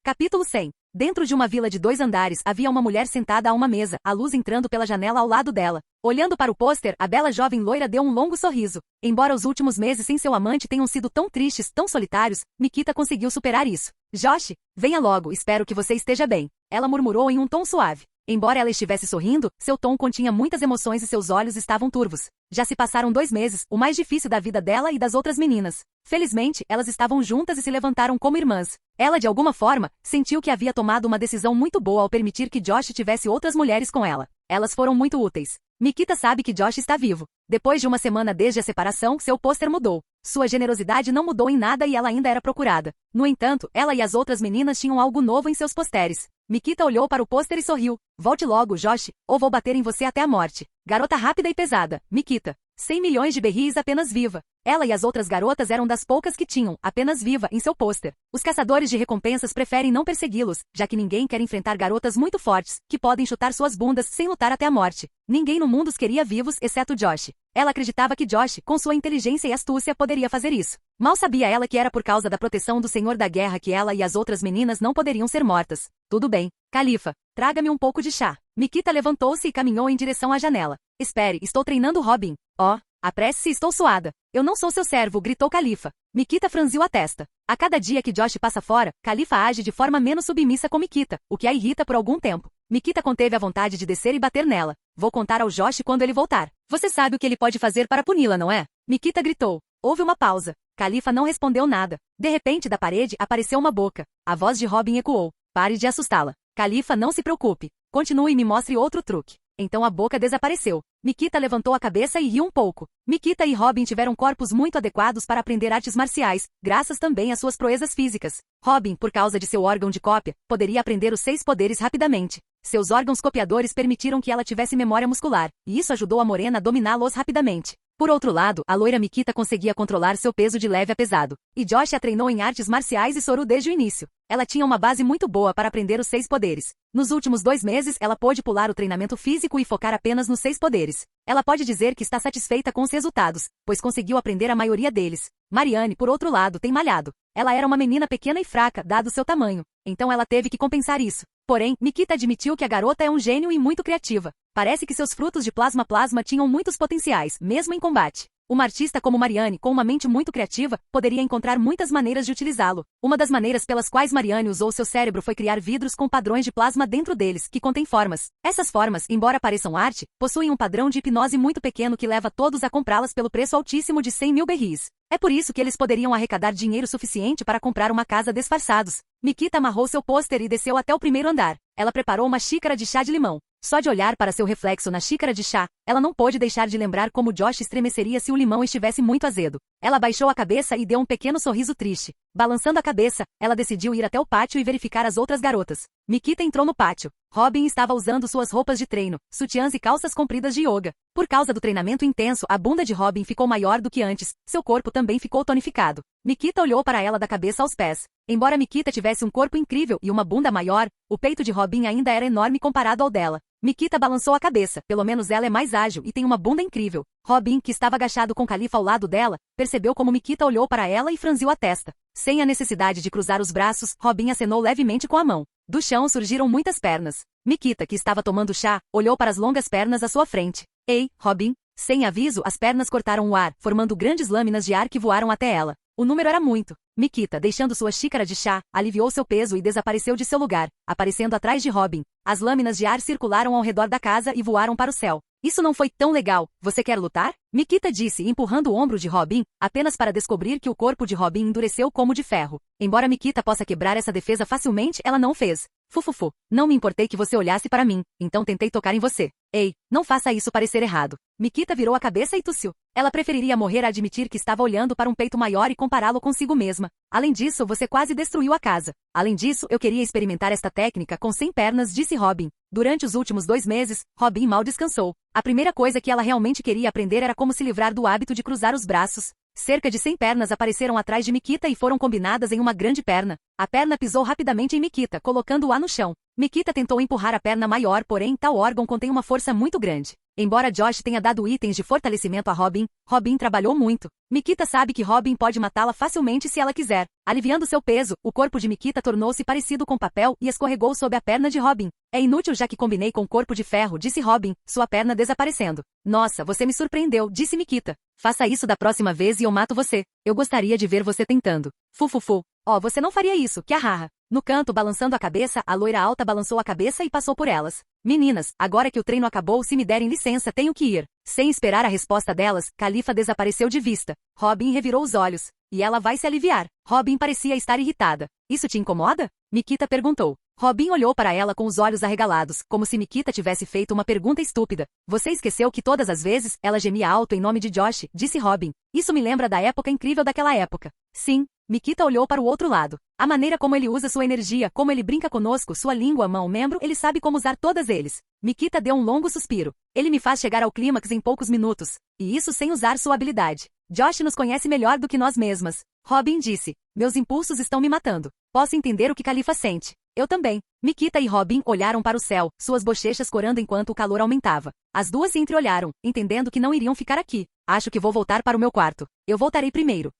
Capítulo 100. Dentro de uma vila de 2 andares havia uma mulher sentada a uma mesa, a luz entrando pela janela ao lado dela. Olhando para o pôster, a bela jovem loira deu um longo sorriso. Embora os últimos meses sem seu amante tenham sido tão tristes, tão solitários, Mikita conseguiu superar isso. Josh, venha logo, espero que você esteja bem. Ela murmurou em um tom suave. Embora ela estivesse sorrindo, seu tom continha muitas emoções e seus olhos estavam turvos. Já se passaram 2 meses, o mais difícil da vida dela e das outras meninas. Felizmente, elas estavam juntas e se levantaram como irmãs. Ela, de alguma forma, sentiu que havia tomado uma decisão muito boa ao permitir que Josh tivesse outras mulheres com ela. Elas foram muito úteis. Mikita sabe que Josh está vivo. Depois de uma semana desde a separação, seu pôster mudou. Sua generosidade não mudou em nada e ela ainda era procurada. No entanto, ela e as outras meninas tinham algo novo em seus posteres. Mikita olhou para o pôster e sorriu. Volte logo, Josh, ou vou bater em você até a morte. Garota rápida e pesada, Mikita. 100 milhões de berris apenas viva. Ela e as outras garotas eram das poucas que tinham, apenas viva, em seu pôster. Os caçadores de recompensas preferem não persegui-los, já que ninguém quer enfrentar garotas muito fortes, que podem chutar suas bundas sem lutar até a morte. Ninguém no mundo os queria vivos, exceto Josh. Ela acreditava que Josh, com sua inteligência e astúcia, poderia fazer isso. Mal sabia ela que era por causa da proteção do Senhor da Guerra que ela e as outras meninas não poderiam ser mortas. Tudo bem. Califa, traga-me um pouco de chá. Mikita levantou-se e caminhou em direção à janela. Espere, estou treinando Robin. Oh, apresse-se, estou suada. Eu não sou seu servo, gritou Califa. Mikita franziu a testa. A cada dia que Josh passa fora, Califa age de forma menos submissa com Mikita, o que a irrita por algum tempo. Mikita conteve a vontade de descer e bater nela. Vou contar ao Josh quando ele voltar. Você sabe o que ele pode fazer para puni-la, não é? Mikita gritou. Houve uma pausa. Califa não respondeu nada. De repente, da parede, apareceu uma boca. A voz de Robin ecoou. Pare de assustá-la. Califa, não se preocupe. Continue e me mostre outro truque. Então a boca desapareceu. Mikita levantou a cabeça e riu um pouco. Mikita e Robin tiveram corpos muito adequados para aprender artes marciais, graças também às suas proezas físicas. Robin, por causa de seu órgão de cópia, poderia aprender os 6 poderes rapidamente. Seus órgãos copiadores permitiram que ela tivesse memória muscular, e isso ajudou a morena a dominá-los rapidamente. Por outro lado, a loira Mikita conseguia controlar seu peso de leve a pesado. E Josh a treinou em artes marciais e Soru desde o início. Ela tinha uma base muito boa para aprender os 6 poderes. Nos últimos 2 meses, ela pôde pular o treinamento físico e focar apenas nos 6 poderes. Ela pode dizer que está satisfeita com os resultados, pois conseguiu aprender a maioria deles. Marianne, por outro lado, tem malhado. Ela era uma menina pequena e fraca, dado seu tamanho. Então ela teve que compensar isso. Porém, Mikita admitiu que a garota é um gênio e muito criativa. Parece que seus frutos de plasma tinham muitos potenciais, mesmo em combate. Uma artista como Marianne, com uma mente muito criativa, poderia encontrar muitas maneiras de utilizá-lo. Uma das maneiras pelas quais Marianne usou seu cérebro foi criar vidros com padrões de plasma dentro deles, que contêm formas. Essas formas, embora pareçam arte, possuem um padrão de hipnose muito pequeno que leva todos a comprá-las pelo preço altíssimo de 100 mil berris. É por isso que eles poderiam arrecadar dinheiro suficiente para comprar uma casa disfarçados. Mikita amarrou seu pôster e desceu até o primeiro andar. Ela preparou uma xícara de chá de limão. Só de olhar para seu reflexo na xícara de chá, ela não pôde deixar de lembrar como Josh estremeceria se o limão estivesse muito azedo. Ela baixou a cabeça e deu um pequeno sorriso triste. Balançando a cabeça, ela decidiu ir até o pátio e verificar as outras garotas. Mikita entrou no pátio. Robin estava usando suas roupas de treino, sutiãs e calças compridas de yoga. Por causa do treinamento intenso, a bunda de Robin ficou maior do que antes. Seu corpo também ficou tonificado. Mikita olhou para ela da cabeça aos pés. Embora Mikita tivesse um corpo incrível e uma bunda maior, o peito de Robin ainda era enorme comparado ao dela. Mikita balançou a cabeça, pelo menos ela é mais ágil e tem uma bunda incrível. Robin, que estava agachado com Khalifa ao lado dela, percebeu como Mikita olhou para ela e franziu a testa. Sem a necessidade de cruzar os braços, Robin acenou levemente com a mão. Do chão surgiram muitas pernas. Mikita, que estava tomando chá, olhou para as longas pernas à sua frente. Ei, Robin! Sem aviso, as pernas cortaram o ar, formando grandes lâminas de ar que voaram até ela. O número era muito. Mikita, deixando sua xícara de chá, aliviou seu peso e desapareceu de seu lugar, aparecendo atrás de Robin. As lâminas de ar circularam ao redor da casa e voaram para o céu. Isso não foi tão legal. Você quer lutar? Mikita disse, empurrando o ombro de Robin, apenas para descobrir que o corpo de Robin endureceu como de ferro. Embora Mikita possa quebrar essa defesa facilmente, ela não fez. Fufufu, não me importei que você olhasse para mim, então tentei tocar em você. Ei, não faça isso parecer errado. Mikita virou a cabeça e tossiu. Ela preferiria morrer a admitir que estava olhando para um peito maior e compará-lo consigo mesma. Além disso, você quase destruiu a casa. Além disso, eu queria experimentar esta técnica com 100 pernas, disse Robin. Durante os últimos 2 meses, Robin mal descansou. A primeira coisa que ela realmente queria aprender era como se livrar do hábito de cruzar os braços. Cerca de 100 pernas apareceram atrás de Mikita e foram combinadas em uma grande perna. A perna pisou rapidamente em Mikita, colocando-a no chão. Mikita tentou empurrar a perna maior, porém tal órgão contém uma força muito grande. Embora Josh tenha dado itens de fortalecimento a Robin, Robin trabalhou muito. Mikita sabe que Robin pode matá-la facilmente se ela quiser. Aliviando seu peso, o corpo de Mikita tornou-se parecido com papel e escorregou sob a perna de Robin. É inútil já que combinei com corpo de ferro, disse Robin, sua perna desaparecendo. Nossa, você me surpreendeu, disse Mikita. Faça isso da próxima vez e eu mato você. Eu gostaria de ver você tentando. Fufufu. Oh, você não faria isso, que arraha. No canto, balançando a cabeça, a loira alta balançou a cabeça e passou por elas. Meninas, agora que o treino acabou, se me derem licença, tenho que ir. Sem esperar a resposta delas, Khalifa desapareceu de vista. Robin revirou os olhos. E ela vai se aliviar. Robin parecia estar irritada. Isso te incomoda? Mikita perguntou. Robin olhou para ela com os olhos arregalados, como se Mikita tivesse feito uma pergunta estúpida. Você esqueceu que todas as vezes, ela gemia alto em nome de Josh, disse Robin. Isso me lembra da época incrível daquela época. Sim. Mikita olhou para o outro lado. A maneira como ele usa sua energia, como ele brinca conosco, sua língua, mão, membro, ele sabe como usar todas eles. Mikita deu um longo suspiro. Ele me faz chegar ao clímax em poucos minutos. E isso sem usar sua habilidade. Josh nos conhece melhor do que nós mesmas. Robin disse. Meus impulsos estão me matando. Posso entender o que Khalifa sente. Eu também. Mikita e Robin olharam para o céu, suas bochechas corando enquanto o calor aumentava. As duas se entreolharam, entendendo que não iriam ficar aqui. Acho que vou voltar para o meu quarto. Eu voltarei primeiro.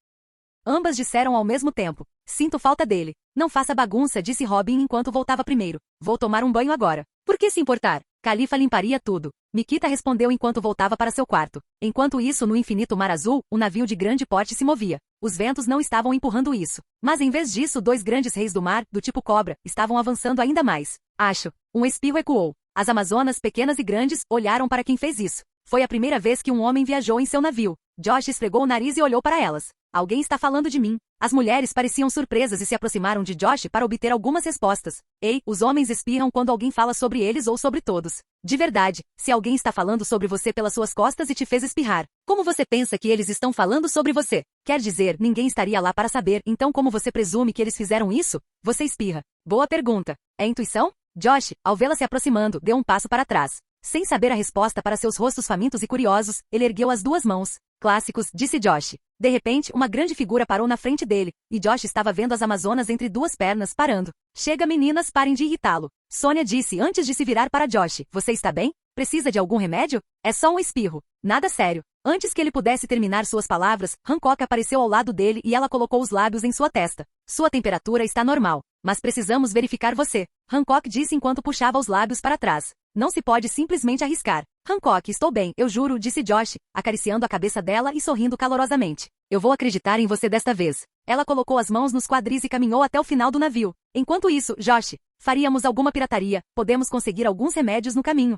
Ambas disseram ao mesmo tempo. Sinto falta dele. Não faça bagunça, disse Robin enquanto voltava primeiro. Vou tomar um banho agora. Por que se importar? Khalifa limparia tudo. Mikita respondeu enquanto voltava para seu quarto. Enquanto isso, no infinito mar azul, um navio de grande porte se movia. Os ventos não estavam empurrando isso. Mas em vez disso, 2 grandes reis do mar, do tipo cobra, estavam avançando ainda mais. Acho. Um espirro ecoou. As amazonas, pequenas e grandes, olharam para quem fez isso. Foi a primeira vez que um homem viajou em seu navio. Josh esfregou o nariz e olhou para elas. Alguém está falando de mim. As mulheres pareciam surpresas e se aproximaram de Josh para obter algumas respostas. Ei, os homens espirram quando alguém fala sobre eles ou sobre todos. De verdade, se alguém está falando sobre você pelas suas costas e te fez espirrar, como você pensa que eles estão falando sobre você? Quer dizer, ninguém estaria lá para saber, então como você presume que eles fizeram isso? Você espirra. Boa pergunta. É intuição? Josh, ao vê-la se aproximando, deu um passo para trás. Sem saber a resposta para seus rostos famintos e curiosos, ele ergueu as 2 mãos. Clássicos, disse Josh. De repente, uma grande figura parou na frente dele, e Josh estava vendo as amazonas entre 2 pernas, parando. Chega, meninas, parem de irritá-lo. Sônia disse antes de se virar para Josh. Você está bem? Precisa de algum remédio? É só um espirro. Nada sério. Antes que ele pudesse terminar suas palavras, Hancock apareceu ao lado dele e ela colocou os lábios em sua testa. Sua temperatura está normal, mas precisamos verificar você, Hancock disse enquanto puxava os lábios para trás. Não se pode simplesmente arriscar. Hancock, estou bem, eu juro, disse Josh, acariciando a cabeça dela e sorrindo calorosamente. Eu vou acreditar em você desta vez. Ela colocou as mãos nos quadris e caminhou até o final do navio. Enquanto isso, Josh, faríamos alguma pirataria, podemos conseguir alguns remédios no caminho.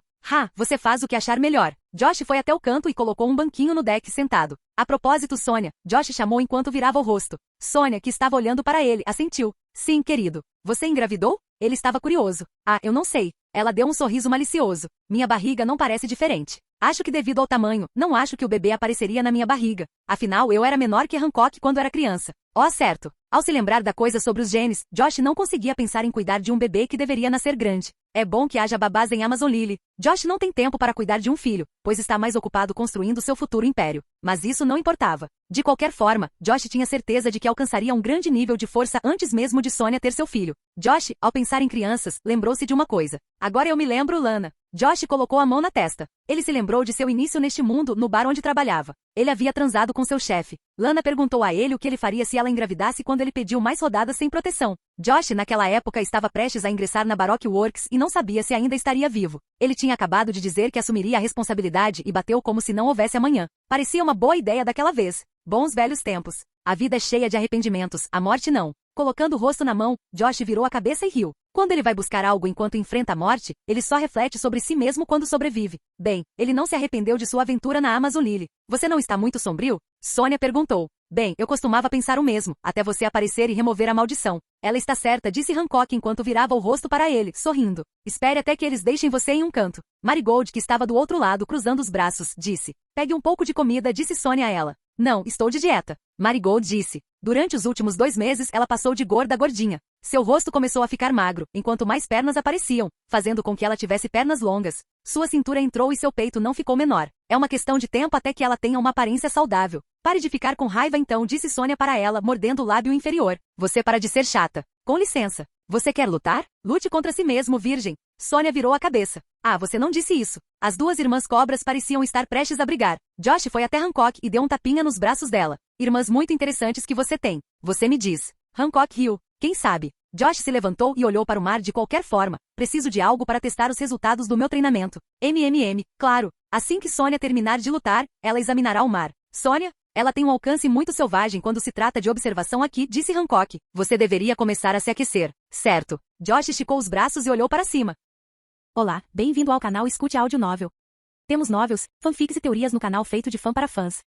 Você faz o que achar melhor. Josh foi até o canto e colocou um banquinho no deck sentado. A propósito, Sônia, Josh chamou enquanto virava o rosto. Sônia, que estava olhando para ele, assentiu. Sim, querido. Você engravidou? Ele estava curioso. Eu não sei. Ela deu um sorriso malicioso. Minha barriga não parece diferente. Acho que devido ao tamanho, não acho que o bebê apareceria na minha barriga. Afinal, eu era menor que Hancock quando era criança. Certo. Ao se lembrar da coisa sobre os genes, Josh não conseguia pensar em cuidar de um bebê que deveria nascer grande. É bom que haja babás em Amazon Lily. Josh não tem tempo para cuidar de um filho, pois está mais ocupado construindo seu futuro império. Mas isso não importava. De qualquer forma, Josh tinha certeza de que alcançaria um grande nível de força antes mesmo de Sônia ter seu filho. Josh, ao pensar em crianças, lembrou-se de uma coisa. Agora eu me lembro, Lana. Josh colocou a mão na testa. Ele se lembrou de seu início neste mundo no bar onde trabalhava. Ele havia transado com seu chefe. Lana perguntou a ele o que ele faria se ela engravidasse quando ele pediu mais rodadas sem proteção. Josh, naquela época, estava prestes a ingressar na Baroque Works e não sabia se ainda estaria vivo. Ele tinha acabado de dizer que assumiria a responsabilidade e bateu como se não houvesse amanhã. Parecia uma boa ideia daquela vez. Bons velhos tempos. A vida é cheia de arrependimentos, a morte não. Colocando o rosto na mão, Josh virou a cabeça e riu. Quando ele vai buscar algo enquanto enfrenta a morte, ele só reflete sobre si mesmo quando sobrevive. Bem, ele não se arrependeu de sua aventura na Amazon Lily. Você não está muito sombrio? Sônia perguntou. Bem, eu costumava pensar o mesmo, até você aparecer e remover a maldição. Ela está certa, disse Hancock enquanto virava o rosto para ele, sorrindo. Espere até que eles deixem você em um canto. Marigold, que estava do outro lado cruzando os braços, disse. Pegue um pouco de comida, disse Sônia a ela. Não, estou de dieta. Marigold disse. Durante os últimos 2 meses, ela passou de gorda a gordinha. Seu rosto começou a ficar magro, enquanto mais pernas apareciam, fazendo com que ela tivesse pernas longas. Sua cintura entrou e seu peito não ficou menor. É uma questão de tempo até que ela tenha uma aparência saudável. Pare de ficar com raiva então, disse Sônia para ela, mordendo o lábio inferior. Você para de ser chata. Com licença. Você quer lutar? Lute contra si mesmo, virgem. Sônia virou a cabeça. Você não disse isso. As 2 irmãs cobras pareciam estar prestes a brigar. Josh foi até Hancock e deu um tapinha nos braços dela. Irmãs muito interessantes que você tem. Você me diz. Hancock riu. Quem sabe? Josh se levantou e olhou para o mar de qualquer forma. Preciso de algo para testar os resultados do meu treinamento. Claro. Assim que Sônia terminar de lutar, ela examinará o mar. Sônia? Ela tem um alcance muito selvagem quando se trata de observação aqui, disse Hancock. Você deveria começar a se aquecer. Certo. Josh esticou os braços e olhou para cima. Olá, bem-vindo ao canal Escute Áudio Novel. Temos novels, fanfics e teorias no canal feito de fã para fãs.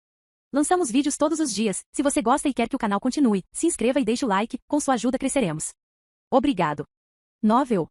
Lançamos vídeos todos os dias. Se você gosta e quer que o canal continue, se inscreva e deixe o like, com sua ajuda cresceremos. Obrigado. Novel.